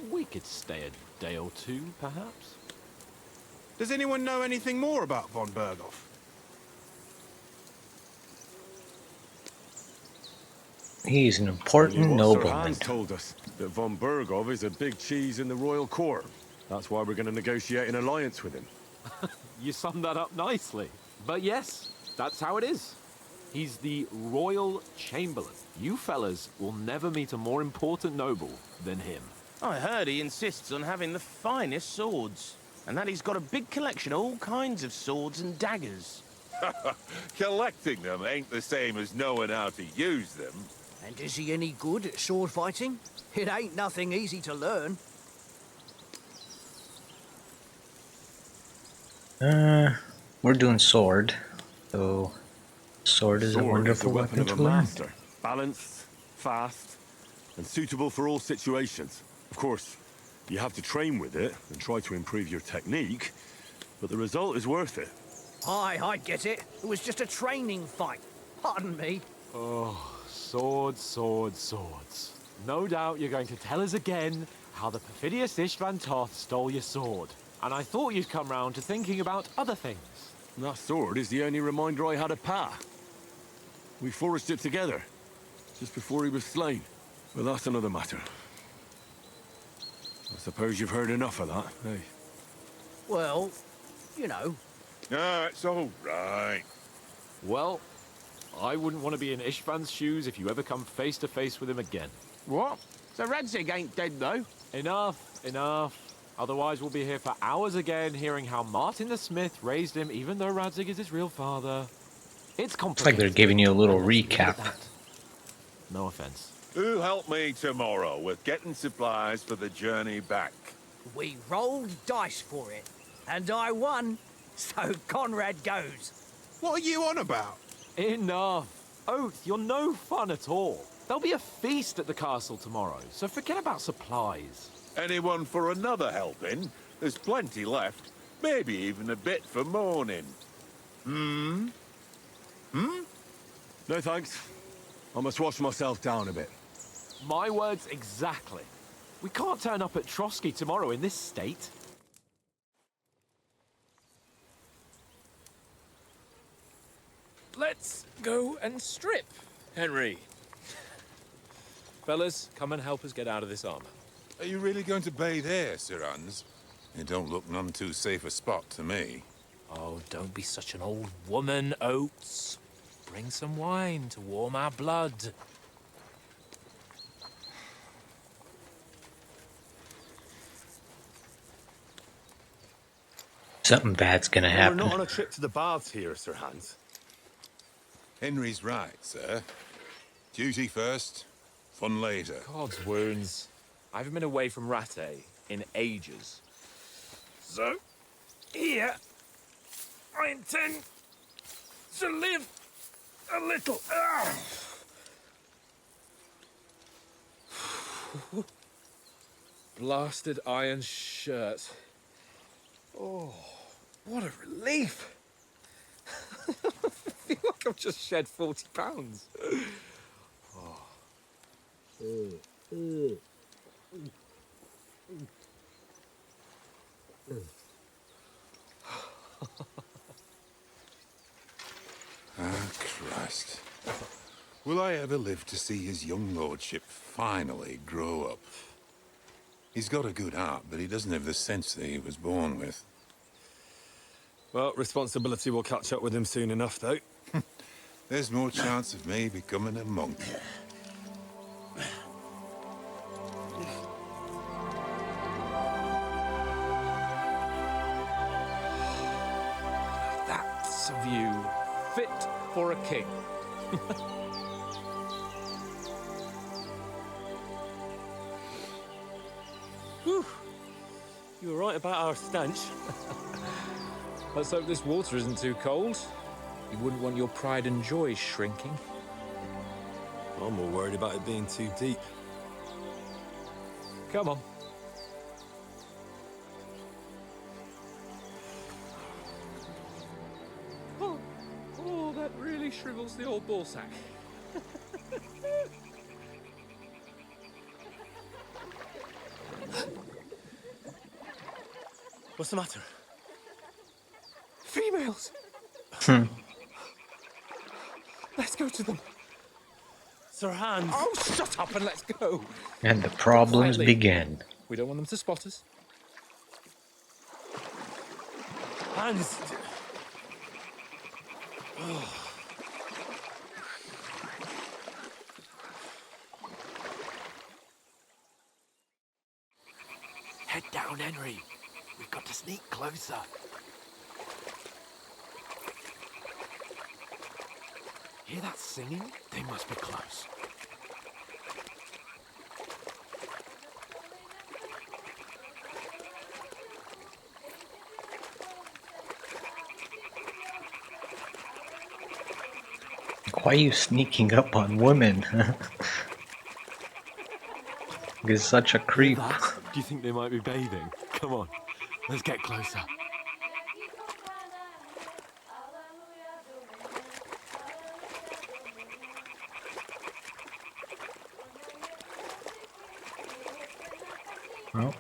we could stay a day or two, perhaps. Does anyone know anything more about von Berghoff? He's an important Only what Sir nobleman. Hans told us that von Berghoff is a big cheese in the royal court. That's why we're going to negotiate an alliance with him. You summed that up nicely. But yes, that's how it is. He's the Royal Chamberlain. You fellas will never meet a more important noble than him. I heard he insists on having the finest swords. And that he's got a big collection of all kinds of swords and daggers. Collecting them ain't the same as knowing how to use them. And is he any good at sword fighting? It ain't nothing easy to learn. We're doing sword, so sword is a Sword wonderful the weapon weapon of to a learn. master. Balanced, fast, and suitable for all situations. Of course, you have to train with it and try to improve your technique, but the result is worth it. Aye, I get it. It was just a training fight. Pardon me. Oh, swords, swords, swords. No doubt you're going to tell us again how the perfidious Istvan Toth stole your sword. And I thought you'd come round to thinking about other things. And that sword is the only reminder I had of Pa. We forged it together, just before he was slain. But that's another matter. I suppose you've heard enough of that, eh? Well, you know. No, it's all right. Well, I wouldn't want to be in Istvan's shoes if you ever come face to face with him again. What? So Radzig ain't dead, though? Enough, enough. Otherwise, we'll be here for hours again, hearing how Martin the Smith raised him, even though Radzig is his real father. It's It's like complicated. they're giving you a little And let's leave it at recap. that. No offense. Who'll help me tomorrow with getting supplies for the journey back? We rolled dice for it, and I won. So Conrad goes. What are you on about? Enough. Oath, you're no fun at all. There'll be a feast at the castle tomorrow, so forget about supplies. Anyone for another helping? There's plenty left. Maybe even a bit for morning. No thanks. I must wash myself down a bit. My words exactly. We can't turn up at Trotsky tomorrow in this state. Let's go and strip, Henry. Fellas, come and help us get out of this armor. Are you really going to bathe here, Sir Hans? It don't look none too safe a spot to me. Oh, don't be such an old woman, Oates. Bring some wine to warm our blood. Something bad's gonna We're happen. not on a trip to the baths here, Sir Hans. Henry's right, sir. Duty first, fun later. God's wounds. I haven't been away from Rattay in ages. So, here, I intend to live a little. Blasted iron shirt. Oh, what a relief. I feel like I've just shed 40 pounds. Ah, Christ. Will I ever live to see his young lordship finally grow up? He's got a good heart, but he doesn't have the sense that he was born with. Well, responsibility will catch up with him soon enough, though. There's more chance of me becoming a monk. That's a view fit for a king. Whew. You were right about our stench. Let's hope this water isn't too cold. You wouldn't want your pride and joy shrinking. I'm more worried about it being too deep. Come on. Oh, that really shrivels the old ball sack. What's the matter? Females! Let's go to them. Sir Hans! Oh, shut up and let's go. And the problems Quietly. begin. We don't want them to spot us. Hans! Head down, Henry. We've got to sneak closer. Hear that singing? They must be close. Why are you sneaking up on women? You're such a creep. Do you think they might be bathing? Come on, let's get closer. Well,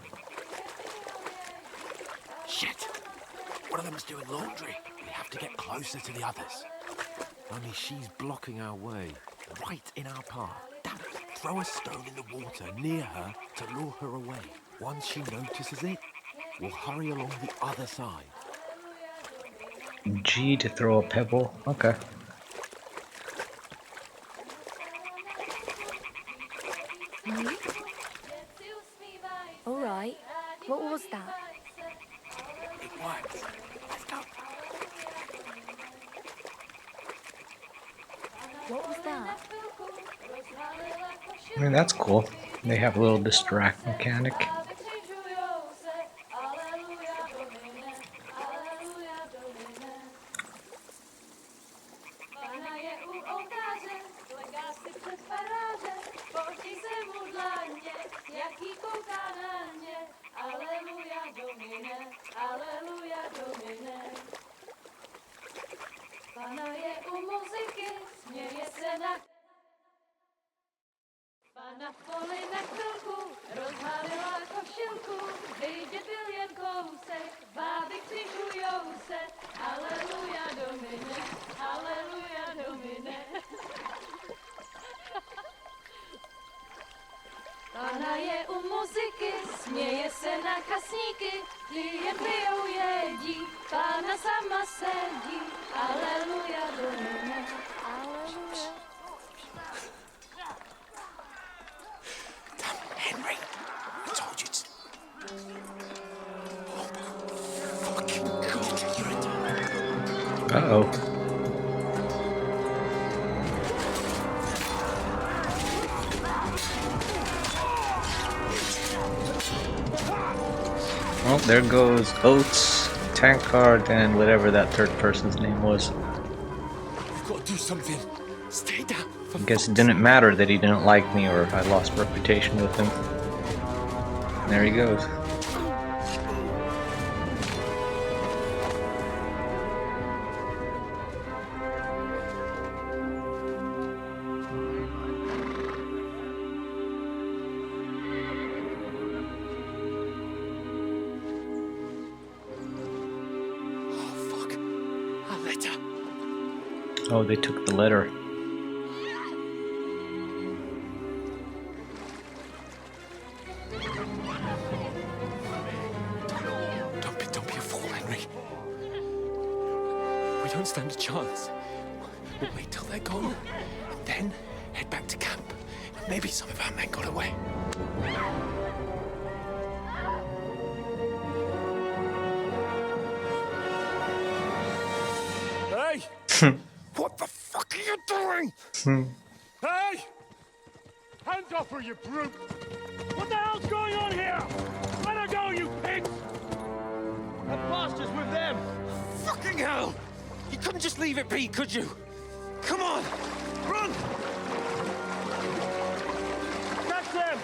Shit! One of them's doing laundry. We have to get closer to the others. Only she's blocking our way. Right in our path. Damn it. Throw a stone in the water near her to lure her away. Once she notices it, we'll hurry along the other side. G to throw a pebble. Okay. All right. What was that? What was that? I mean, that's cool. They have a little distract mechanic. Pana je u muziky, směje se na... Pana v poli na chvilku rozhalila košilku, vyjde byl jen kousek, báby křižujou se. Aleluja Domine, aleluja Domine. Pana je u muziky, směje se na kasníky, ty jen pijou jedí, Pána sama sedí. Aleluja Domine, aleluja. Henry, I told you to... Uh-oh. Well, there goes Oates, Tankard, and whatever that third person's name was. You've got to do something. Stay down. I guess it didn't matter that he didn't like me or I lost reputation with him. There he goes. Oh, they took the letter. Don't be a fool, Henry. We don't stand a chance. We'll wait till they're gone, and then head back to camp. Maybe some of our men got away. Hey! What the fuck are you doing? Hey! Hands off her, you brute! What the hell's going on here? Let her go, you pigs! The bastard's with them. Fucking hell! You couldn't just leave it be, could you? Come on! Run! Catch them!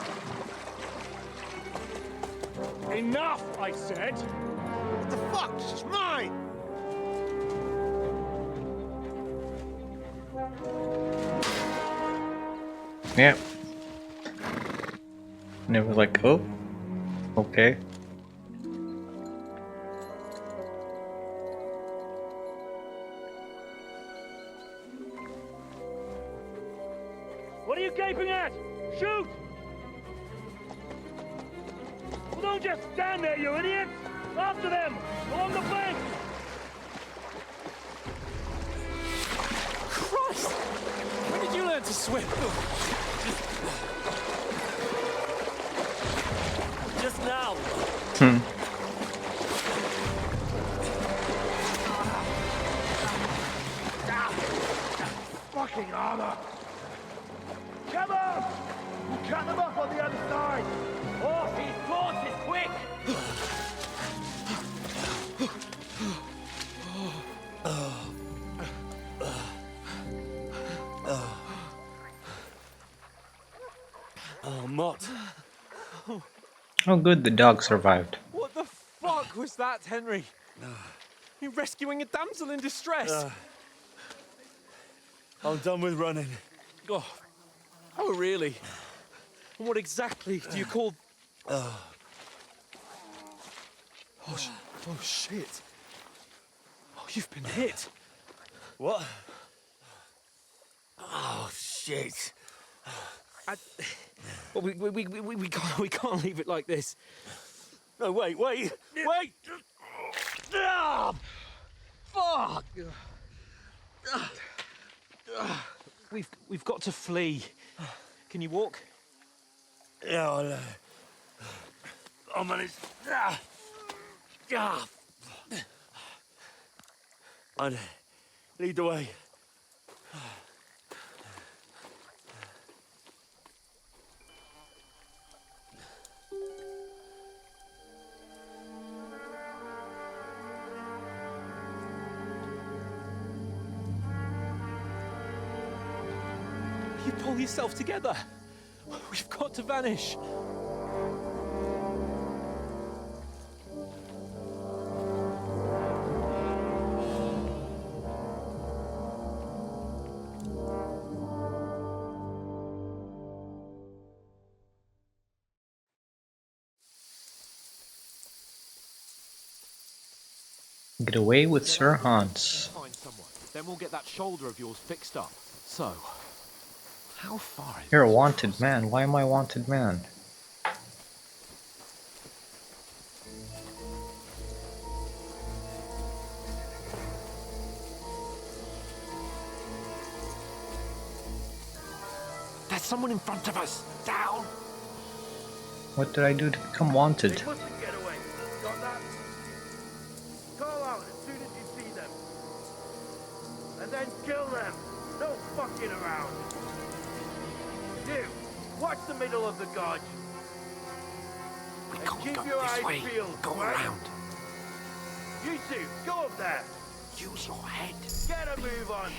Enough, I said! What the fuck? She's mine! Yeah. And they were like, oh, okay. What are you gaping at? Shoot! Well, don't just stand there, you idiots! After them! Along the bank! Christ! When did you learn to swim? Just now! Fucking armor! Come on! We'll cut them off on the other side! Oh, these horses, quick! Oh, Mott. Oh, good, the dog survived. What the fuck was that, Henry? You rescuing a damsel in distress? I'm done with running. Oh, really? And what exactly do you call... Oh, shit. Oh, you've been hit. What? Oh, shit. Well, we can't leave it like this. No, wait! Ah, fuck! We've got to flee. Can you walk? Yeah, I'll manage. I'd lead the way. You pull yourself together. We've got to vanish. Get away with Sir Hans. Find someone. Then we'll get that shoulder of yours fixed up. So, how far is You're a this wanted across? man. Why am I a wanted man? There's someone in front of us. Down. What did I do to become wanted? They mustn't get away. Got that? Call out as soon as you see them. And then kill them. No fucking around. You, watch the middle of the gorge. We And can't keep go your this eyes way. peeled, Go right? around. You two, go up there. Use your head. Get a move on.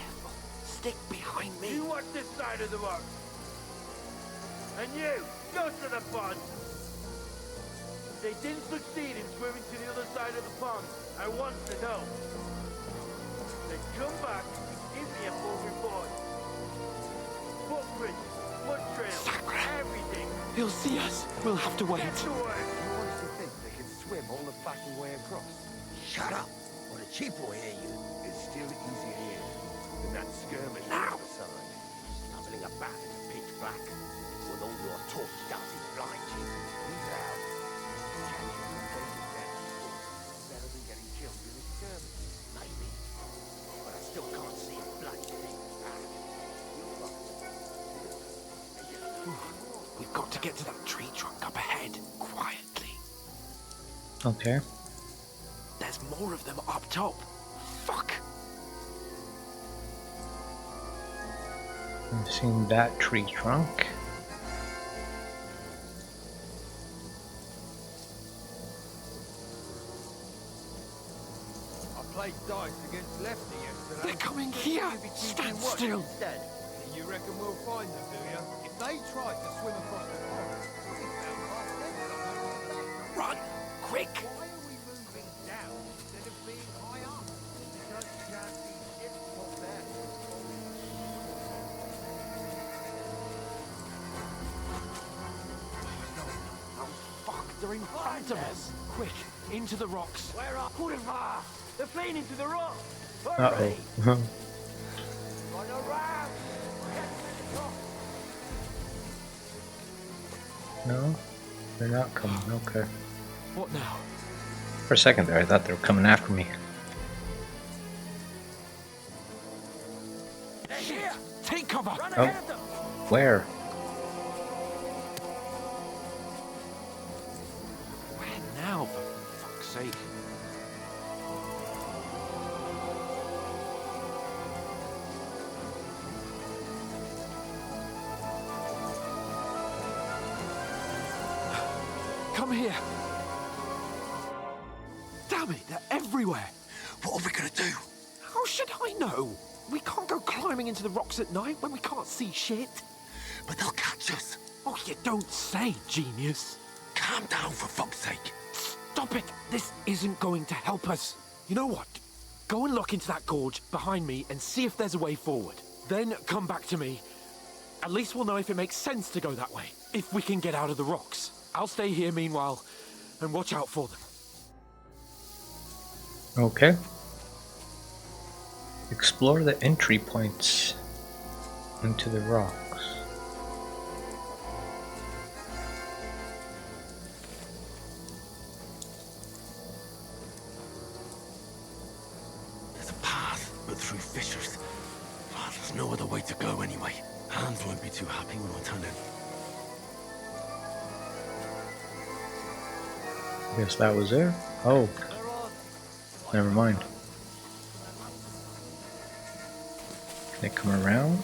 Stick behind me. You watch this side of the rock. And you, go to the pond. They didn't succeed in swimming to the other side of the pond. I want to know. Then come back and give me a full report. Footprints, foot trails, everything. He'll see us. We'll have to wait. Get to work. You honestly think they can swim all the fucking way across? Shut up, or the chief will hear you. It's still easier here than that skirmish on the other side. Stumbling about in the pitch black with all your torch-darting blind you. He's out. Catching you taking down better than getting killed in a skirmish. Maybe. But I still can't see a bloody thing. We've got to get to that tree trunk up ahead, quietly. Okay. There's more of them up top. Fuck! I've seen that tree trunk. I played dice against Lefty yesterday. They're coming here! Stand still! Instead. You reckon we'll find them, do you? If they tried to swim across the pond, we found half them somewhere. Run! Quick! Why are we moving down instead of being high up? Because you can't see shit from there. Oh fuck, they're in front of us! Quick, into the rocks! Where are Pulvar? They're fleeing into the rock. Uh-oh. Run around. Get to the top. No? They're not coming. Okay. What now? For a second there, I thought they were coming after me. They're here. Take cover! Run Oh. ahead of them. Where? Where now, for fuck's sake? Come here! Damn it, they're everywhere! What are we gonna do? How should I know? We can't go climbing into the rocks at night when we can't see shit. But they'll catch us. Oh, you don't say, genius. Calm down, for fuck's sake. Stop it! This isn't going to help us. You know what? Go and look into that gorge behind me and see if there's a way forward. Then come back to me. At least we'll know if it makes sense to go that way. If we can get out of the rocks. I'll stay here meanwhile and watch out for them. Okay. Explore the entry points into the rocks. There's a path, but through fissures. Oh, there's no other way to go anyway. Hans won't be too happy when I turn in. Guess that was it. Oh. Never mind. Can they come around?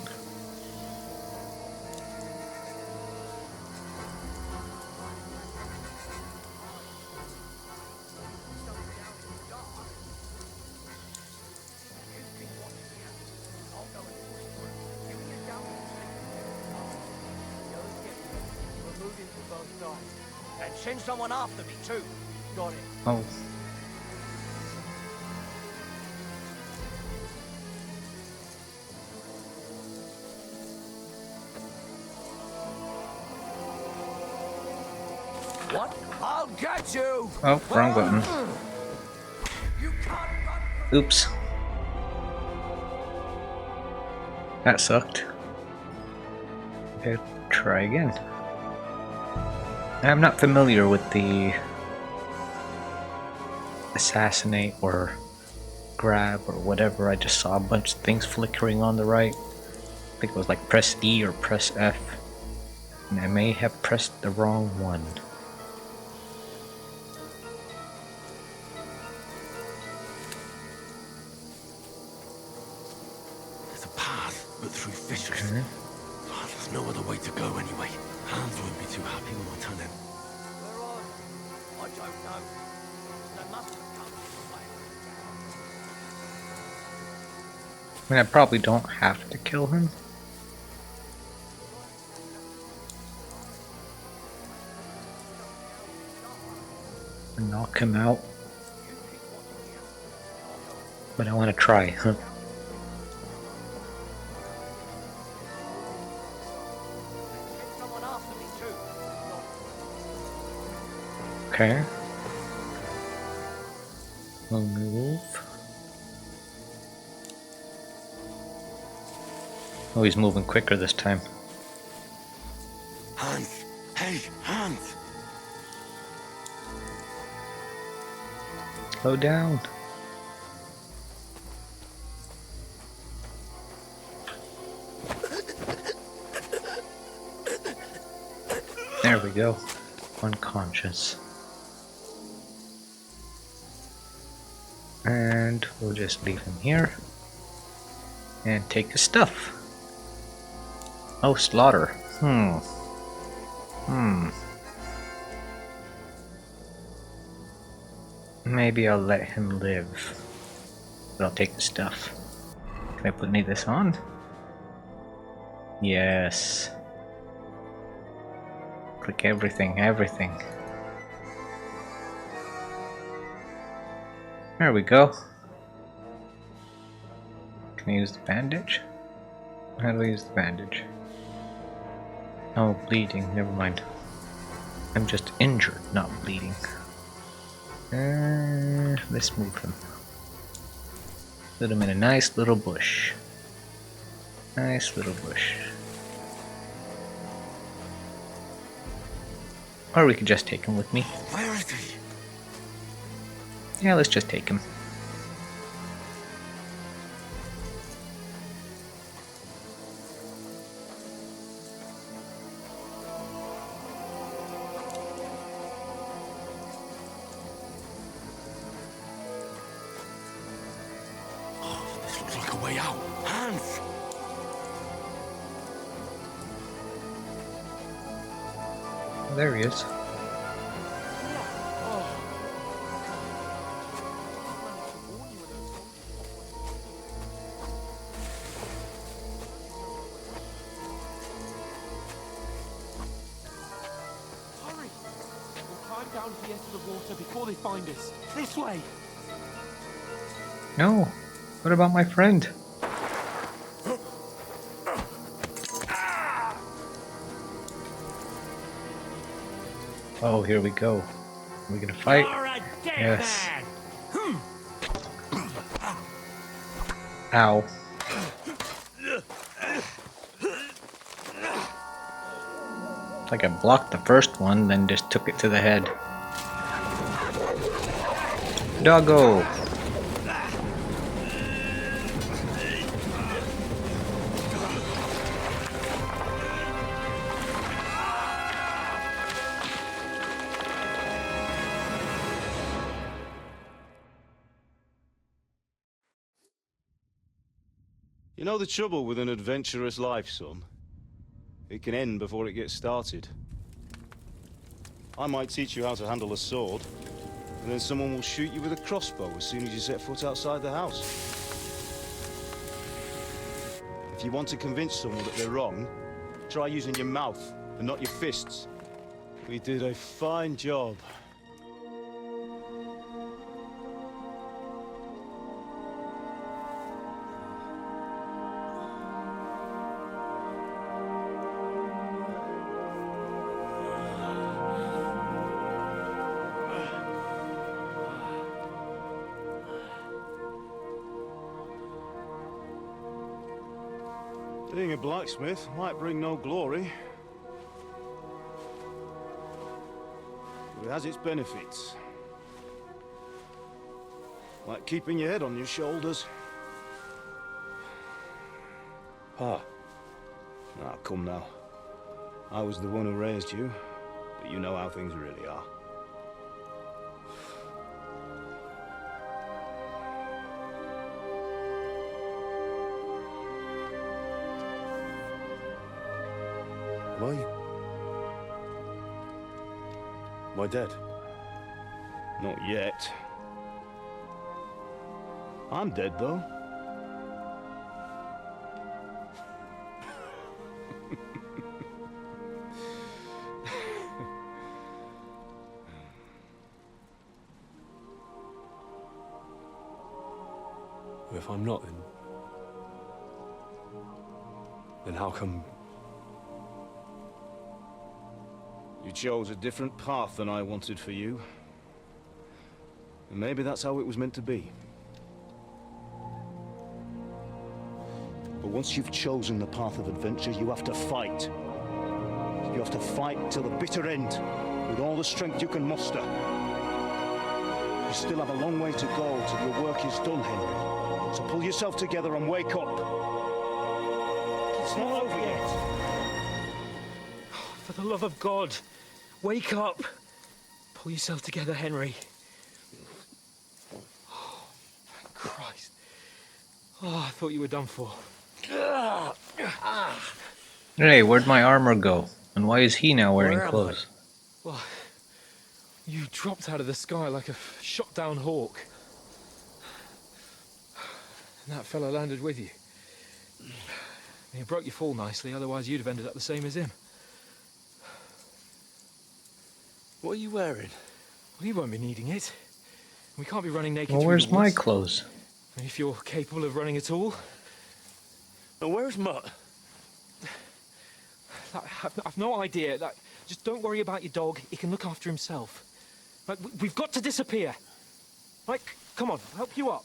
first time. And send someone after me, too. Got it. Oh. What? I'll get you! Oh, wrong button. Oops. That sucked. Okay, try again. I'm not familiar with the assassinate or grab or whatever. I just saw a bunch of things flickering on the right. I think it was like press E or press F. And I may have pressed the wrong one. There's a path, but through fissures. Okay. Oh, there's no other way to go anyway. Hans won't be too happy when I tell him. Where are you? I don't know. They must have come from way. I mean, I probably don't have to kill him. Or knock him out. But I want to try, huh? Okay. We'll move. Oh, he's moving quicker this time. Hans! Hey, Hans! Slow down. There we go. Unconscious. And we'll just leave him here. And take his stuff. Oh, slaughter. Maybe I'll let him live. But I'll take the stuff. Can I put any of this on? Yes. Click everything, everything. There we go. Can I use the bandage? How do I use the bandage? Oh, bleeding, never mind. I'm just injured, not bleeding. Let's move him. Put him in a nice little bush. Nice little bush. Or we could just take him with me. Where is he? Yeah, let's just take him. Oh, this looks like a way out. Hans! There he is. Hurry! We'll climb down to the edge of the water before they find us. This way! No. What about my friend? Oh, here we go. Are we gonna fight? Yes. Ow. It's like I blocked the first one, then just took it to the head. Doggo! You know the trouble with an adventurous life, son? It can end before it gets started. I might teach you how to handle a sword, and then someone will shoot you with a crossbow as soon as you set foot outside the house. If you want to convince someone that they're wrong, try using your mouth and not your fists. We did a fine job. Being a blacksmith might bring no glory, but it has its benefits. Like keeping your head on your shoulders. Pa. Ah, come now. I was the one who raised you, but you know how things really are. Am I dead? Not yet. I'm dead, though. If I'm not, then how come... You chose a different path than I wanted for you. And maybe that's how it was meant to be. But once you've chosen the path of adventure, you have to fight. You have to fight till the bitter end, with all the strength you can muster. You still have a long way to go till your work is done, Henry. So pull yourself together and wake up. It's not over yet. For the love of God, wake up. Pull yourself together, Henry. Oh, thank Christ. Oh, I thought you were done for. Hey, where'd my armor go? And why is he now wearing Where am clothes? Well, you dropped out of the sky like a shot-down hawk. And that fella landed with you. And he broke your fall nicely, otherwise you'd have ended up the same as him. What are you wearing? Well, you won't be needing it. We can't be running naked Well, through where's the my woods. clothes? If you're capable of running at all. And where's Mutt? I've no idea. Just don't worry about your dog. He can look after himself. Like, we've got to disappear. Like, come on, I'll help you up.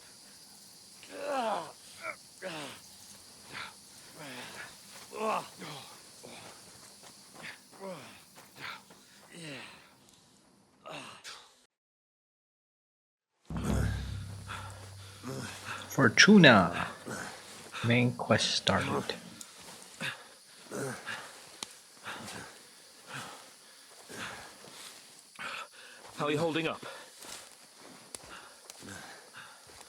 Fortuna. Main quest started. How are you holding up?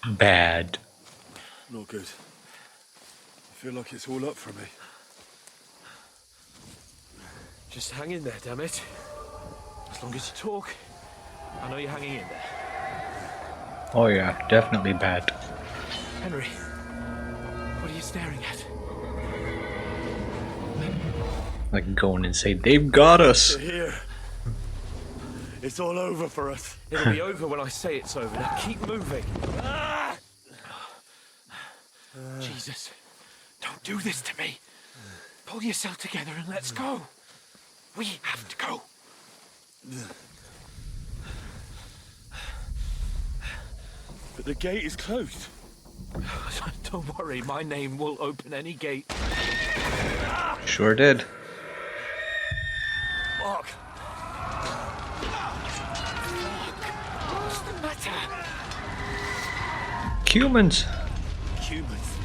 Bad. Not good. I feel like it's all up for me. Just hang in there, damn it. As long as you talk, I know you're hanging in there. Oh yeah, definitely bad. Henry, what are you staring at? I can go in and say, they've got us! They're here. It's all over for us. It'll be over when I say it's over. Now keep moving. Jesus, don't do this to me. Pull yourself together and let's go. We have to go. But the gate is closed. Don't worry, my name will open any gate. Sure did. Fuck. What's the matter? Humans! Humans.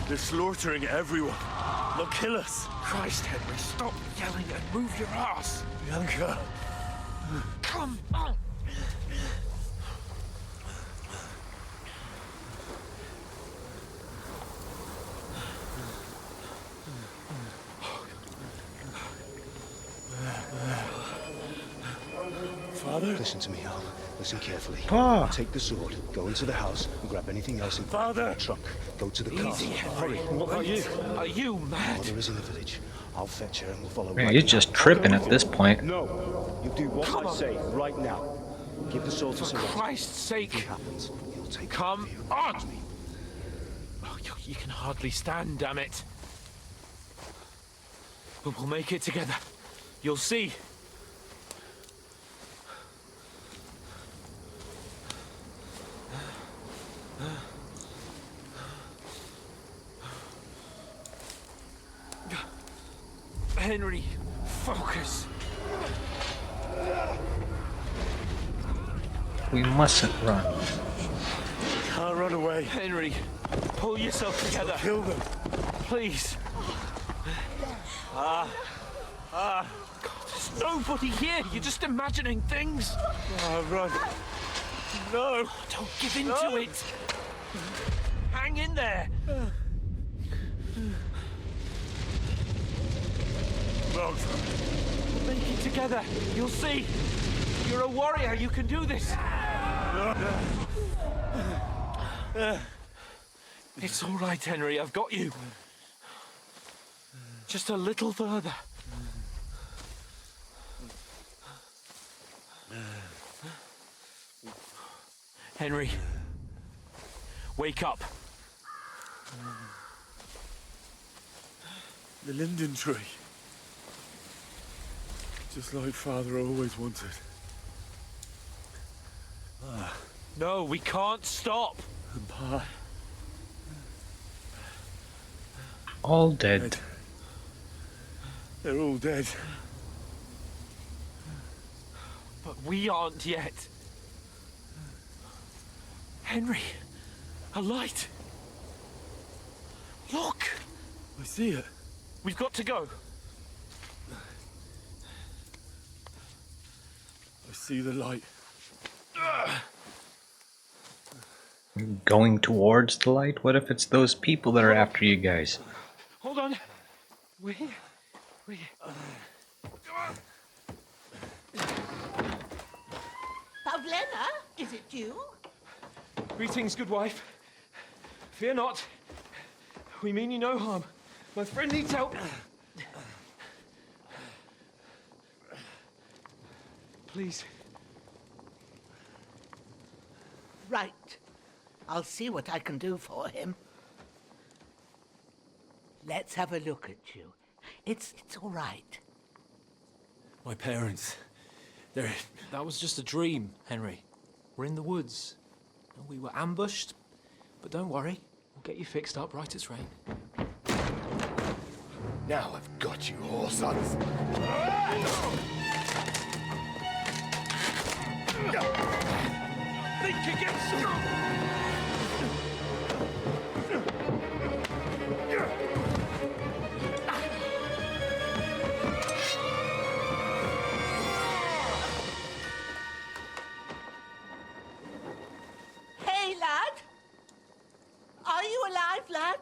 They're slaughtering everyone. They'll kill us. Christ, Henry, stop yelling and move your ass. Bianca. Come on. Father? Listen to me, Al. Listen carefully. Pa. Take the sword, go into the house, and grab anything else in the truck. Go to the castle. Hurry. What about you? Are you mad? Mother is in the village. I'll fetch her and we'll follow Man, right he's behind. just tripping at this point. No. You do what I say right now. Give the sword to For Sir Christ's sake. If it happens, he'll take Come it on! Oh, you can hardly stand, damn it. But we'll make it together. You'll see. Henry, focus. We mustn't run. Can't run away. Henry, pull yourself together. Kill them. Please. God, there's nobody here. You're just imagining things. Run. No. Don't give in to it. Hang in there. Run. We'll make it together. You'll see. You're a warrior. You can do this. It's all right, Henry. I've got you. Just a little further. Henry, wake up. The linden tree. Just like Father always wanted. No, we can't stop. And Pa. All dead. They're all dead. But we aren't yet. Henry, a light. Look. I see it. We've got to go. I see the light. Going towards the light? What if it's those people that are after you guys? Hold on. We're here. Pavlena, is it you? Greetings, good wife. Fear not. We mean you no harm. My friend needs help. Please. Right. I'll see what I can do for him. Let's have a look at you. It's all right. My parents. That was just a dream, Henry. We're in the woods. We were ambushed, but don't worry. We'll get you fixed up right as rain. Now I've got you, whore sons. Think again, Hey, lad. Are you alive, lad?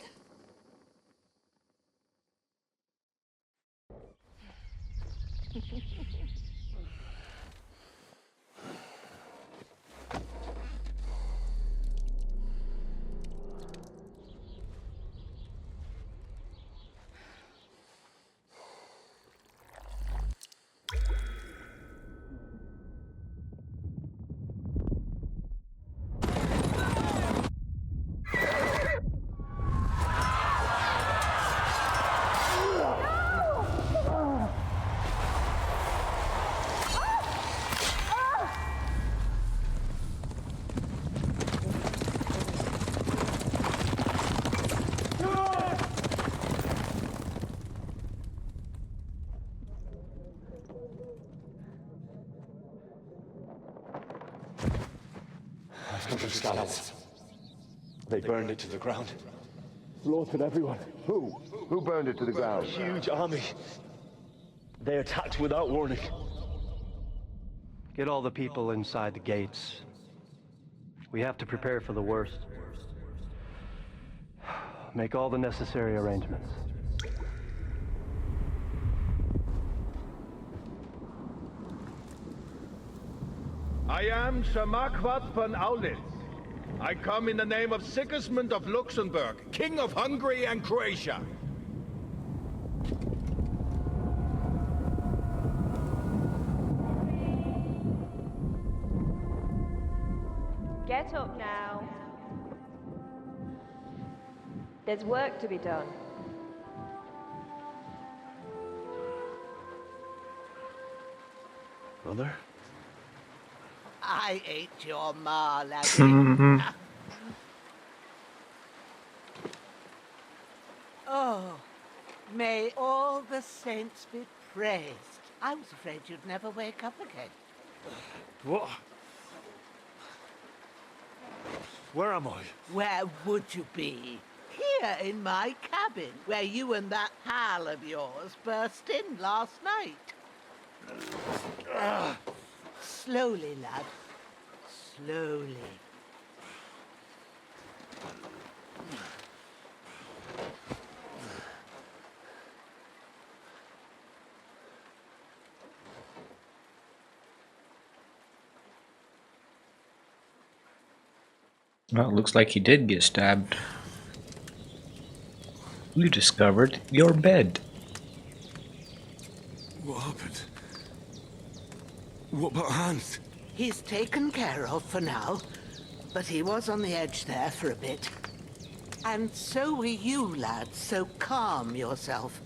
The scallops. They burned it to the ground. Slaughtered everyone. Who? Who burned it to the ground? Huge army. They attacked without warning. Get all the people inside the gates. We have to prepare for the worst. Make all the necessary arrangements. I am Sir Marquardt von Aulitz. I come in the name of Sigismund of Luxembourg, King of Hungary and Croatia. Get up now. There's work to be done. Mother? I ain't your ma, laddie. Oh, may all the saints be praised. I was afraid you'd never wake up again. What? Where am I? Where would you be? Here in my cabin, where you and that pal of yours burst in last night. Slowly, lad. Slowly. Well, it looks like he did get stabbed. You discovered your bed. What happened? What about Hans? He's taken care of for now, but he was on the edge there for a bit. And so were you, lad, so calm yourself.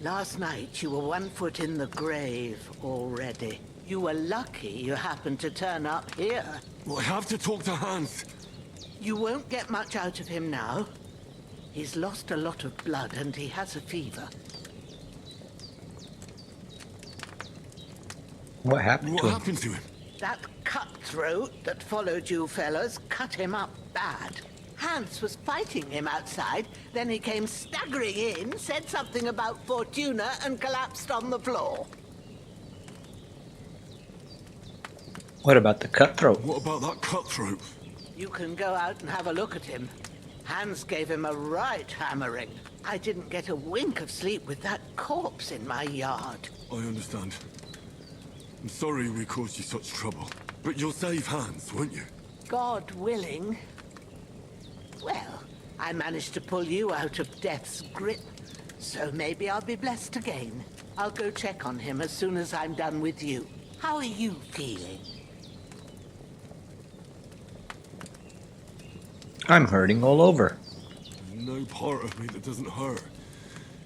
Last night you were 1 foot in the grave already. You were lucky you happened to turn up here. Well, I have to talk to Hans. You won't get much out of him now. He's lost a lot of blood and he has a fever. What happened to him? What happened to him? That cutthroat that followed you fellas cut him up bad. Hans was fighting him outside, then he came staggering in, said something about Fortuna and collapsed on the floor. What about the cutthroat? What about that cutthroat? You can go out and have a look at him. Hans gave him a right hammering. I didn't get a wink of sleep with that corpse in my yard. I understand. I'm sorry we caused you such trouble. But you'll save Hans, won't you? God willing. Well, I managed to pull you out of death's grip, so maybe I'll be blessed again. I'll go check on him as soon as I'm done with you. How are you feeling? I'm hurting all over. No part of me that doesn't hurt.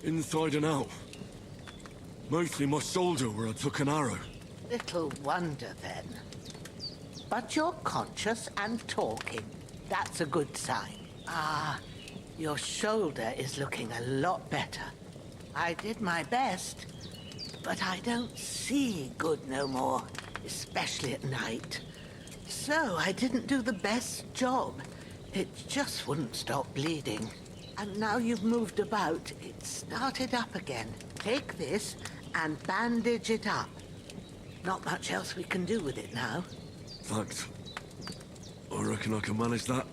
Inside and out. Mostly my shoulder where I took an arrow. Little wonder then. But you're conscious and talking. That's a good sign. Ah, your shoulder is looking a lot better. I did my best, but I don't see good no more, especially at night. So I didn't do the best job. It just wouldn't stop bleeding. And now you've moved about, it started up again. Take this and bandage it up. Not much else we can do with it now. Thanks. I reckon I can manage that.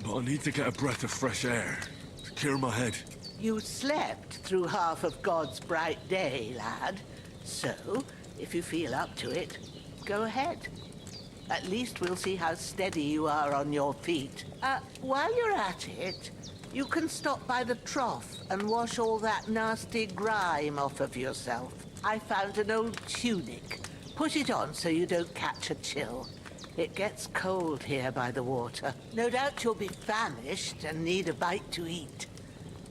But I need to get a breath of fresh air to clear my head. You slept through half of God's bright day, lad. So, if you feel up to it, go ahead. At least we'll see how steady you are on your feet. While you're at it, you can stop by the trough and wash all that nasty grime off of yourself. I found an old tunic. Put it on so you don't catch a chill. It gets cold here by the water. No doubt you'll be famished and need a bite to eat.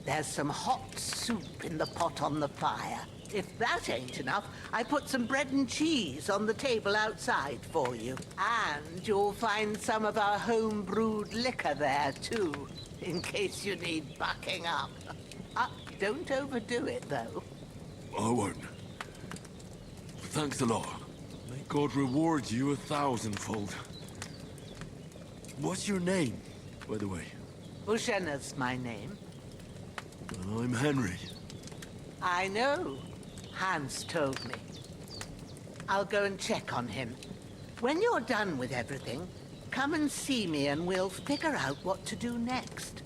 There's some hot soup in the pot on the fire. If that ain't enough, I put some bread and cheese on the table outside for you. And you'll find some of our home-brewed liquor there, too, in case you need bucking up. Don't overdo it, though. I won't. Thanks a lot. May God reward you 1,000-fold. What's your name, by the way? Bushenna's my name. I'm Henry. I know. Hans told me. I'll go and check on him. When you're done with everything, come and see me and we'll figure out what to do next.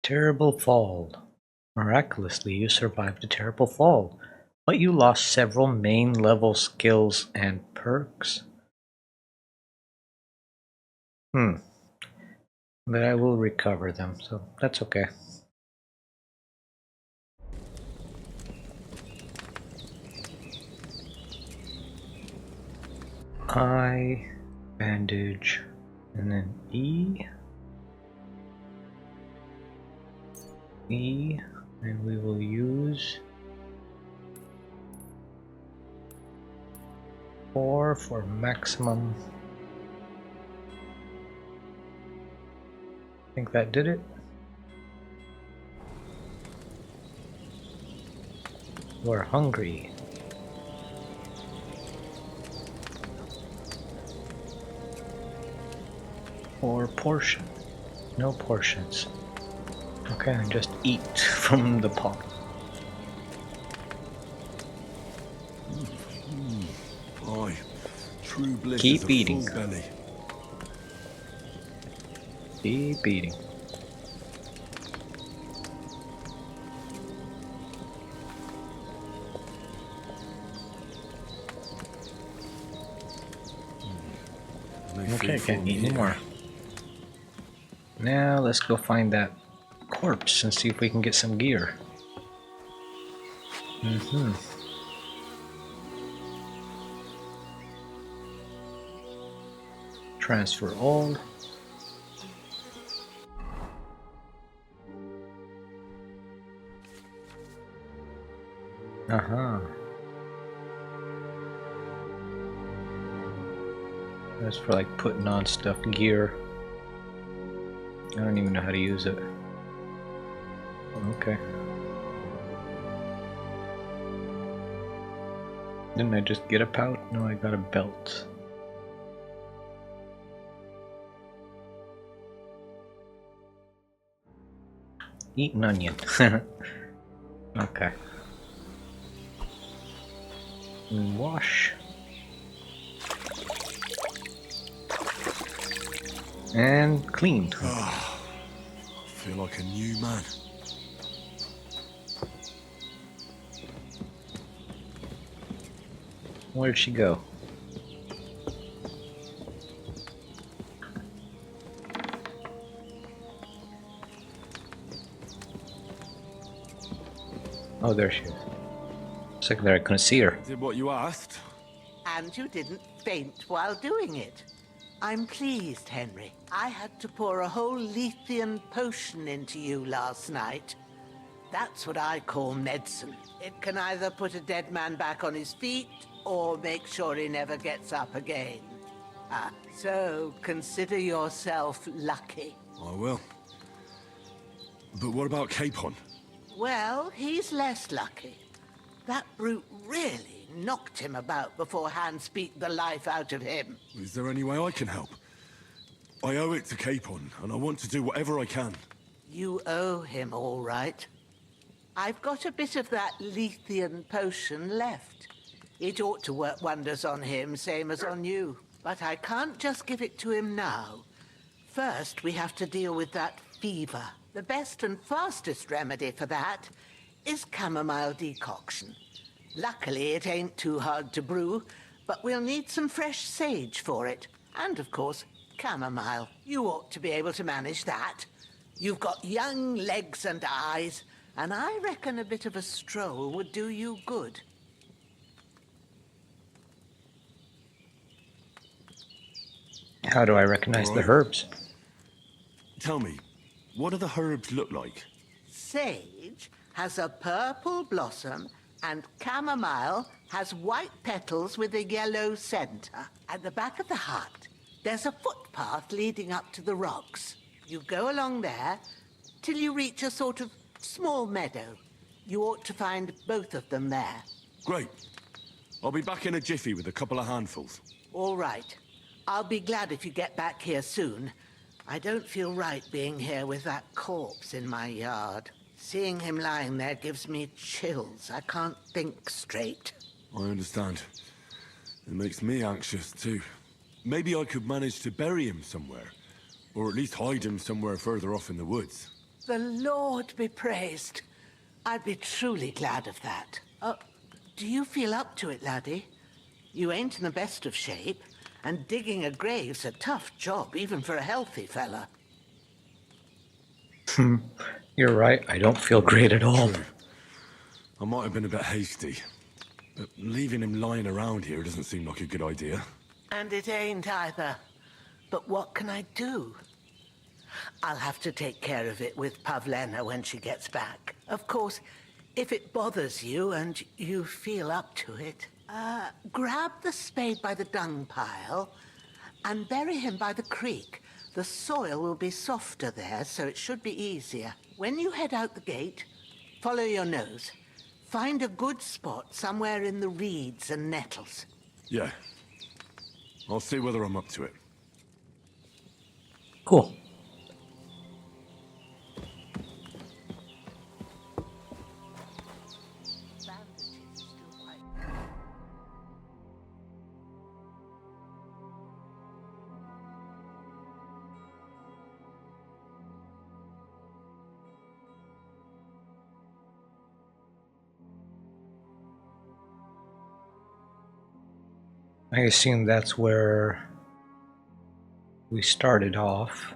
Terrible fall. Miraculously, you survived a terrible fall. But you lost several main level skills and perks. But I will recover them, so that's okay. I, bandage, and then E. E, and we will use 4 for maximum. I think that did it. We're hungry. Or portion. No portions. Okay, just eat from the pot. Aye, true bliss Keep is a eating. full belly. Keep eating. Okay, can't eat anymore. Now let's go find that corpse and see if we can get some gear. Transfer all. That's for like putting on stuff, gear. I don't even know how to use it. Okay. Didn't I just get a pouch? No, I got a belt. Eat an onion. Okay. And wash. And clean. I feel like a new man. Where'd she go? Oh, there she is. Second there, I couldn't see her. Did what you asked. And you didn't faint while doing it. I'm pleased, Henry. I had to pour a whole Lethean potion into you last night. That's what I call medicine. It can either put a dead man back on his feet or make sure he never gets up again. So consider yourself lucky. I will. But what about Capon? Well, he's less lucky. That brute really knocked him about before Hans beat the life out of him. Is there any way I can help? I owe it to Capon, and I want to do whatever I can. You owe him, all right. I've got a bit of that Lethean potion left. It ought to work wonders on him, same as on you. But I can't just give it to him now. First, we have to deal with that fever. The best and fastest remedy for that is chamomile decoction. Luckily, it ain't too hard to brew, but we'll need some fresh sage for it. And, of course, chamomile. You ought to be able to manage that. You've got young legs and eyes, and I reckon a bit of a stroll would do you good. How do I recognize the herbs? Tell me, what do the herbs look like? Sage has a purple blossom, and chamomile has white petals with a yellow center. At the back of the hut, there's a footpath leading up to the rocks. You go along there till you reach a sort of small meadow. You ought to find both of them there. Great. I'll be back in a jiffy with a couple of handfuls. All right. I'll be glad if you get back here soon. I don't feel right being here with that corpse in my yard. Seeing him lying there gives me chills. I can't think straight. I understand. It makes me anxious, too. Maybe I could manage to bury him somewhere. Or at least hide him somewhere further off in the woods. The Lord be praised. I'd be truly glad of that. Do you feel up to it, laddie? You ain't in the best of shape, and digging a grave's a tough job, even for a healthy fella. You're right, I don't feel great at all. True. I might have been a bit hasty, but leaving him lying around here doesn't seem like a good idea. And it ain't either. But what can I do? I'll have to take care of it with Pavlena when she gets back. Of course, if it bothers you and you feel up to it, grab the spade by the dung pile and bury him by the creek. The soil will be softer there, so it should be easier. When you head out the gate, follow your nose. Find a good spot somewhere in the reeds and nettles. Yeah. I'll see whether I'm up to it. Cool. I assume that's where we started off.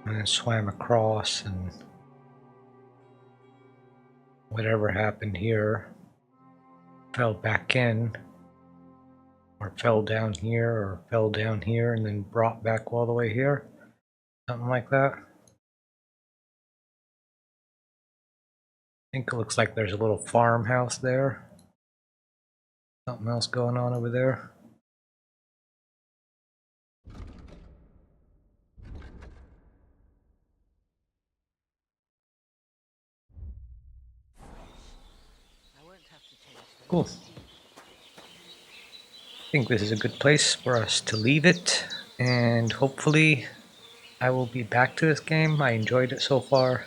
And I swam across, and whatever happened here fell back in, or fell down here, or fell down here and then brought back all the way here. Something like that. I think it looks like there's a little farmhouse there. Something else going on over there. Cool. I think this is a good place for us to leave it, and hopefully I will be back to this game. I enjoyed it so far,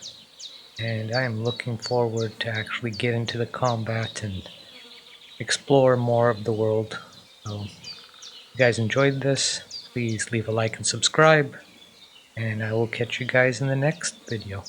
and I am looking forward to actually get into the combat and explore more of the world. So, if you guys enjoyed this, please leave a like and subscribe, and I will catch you guys in the next video.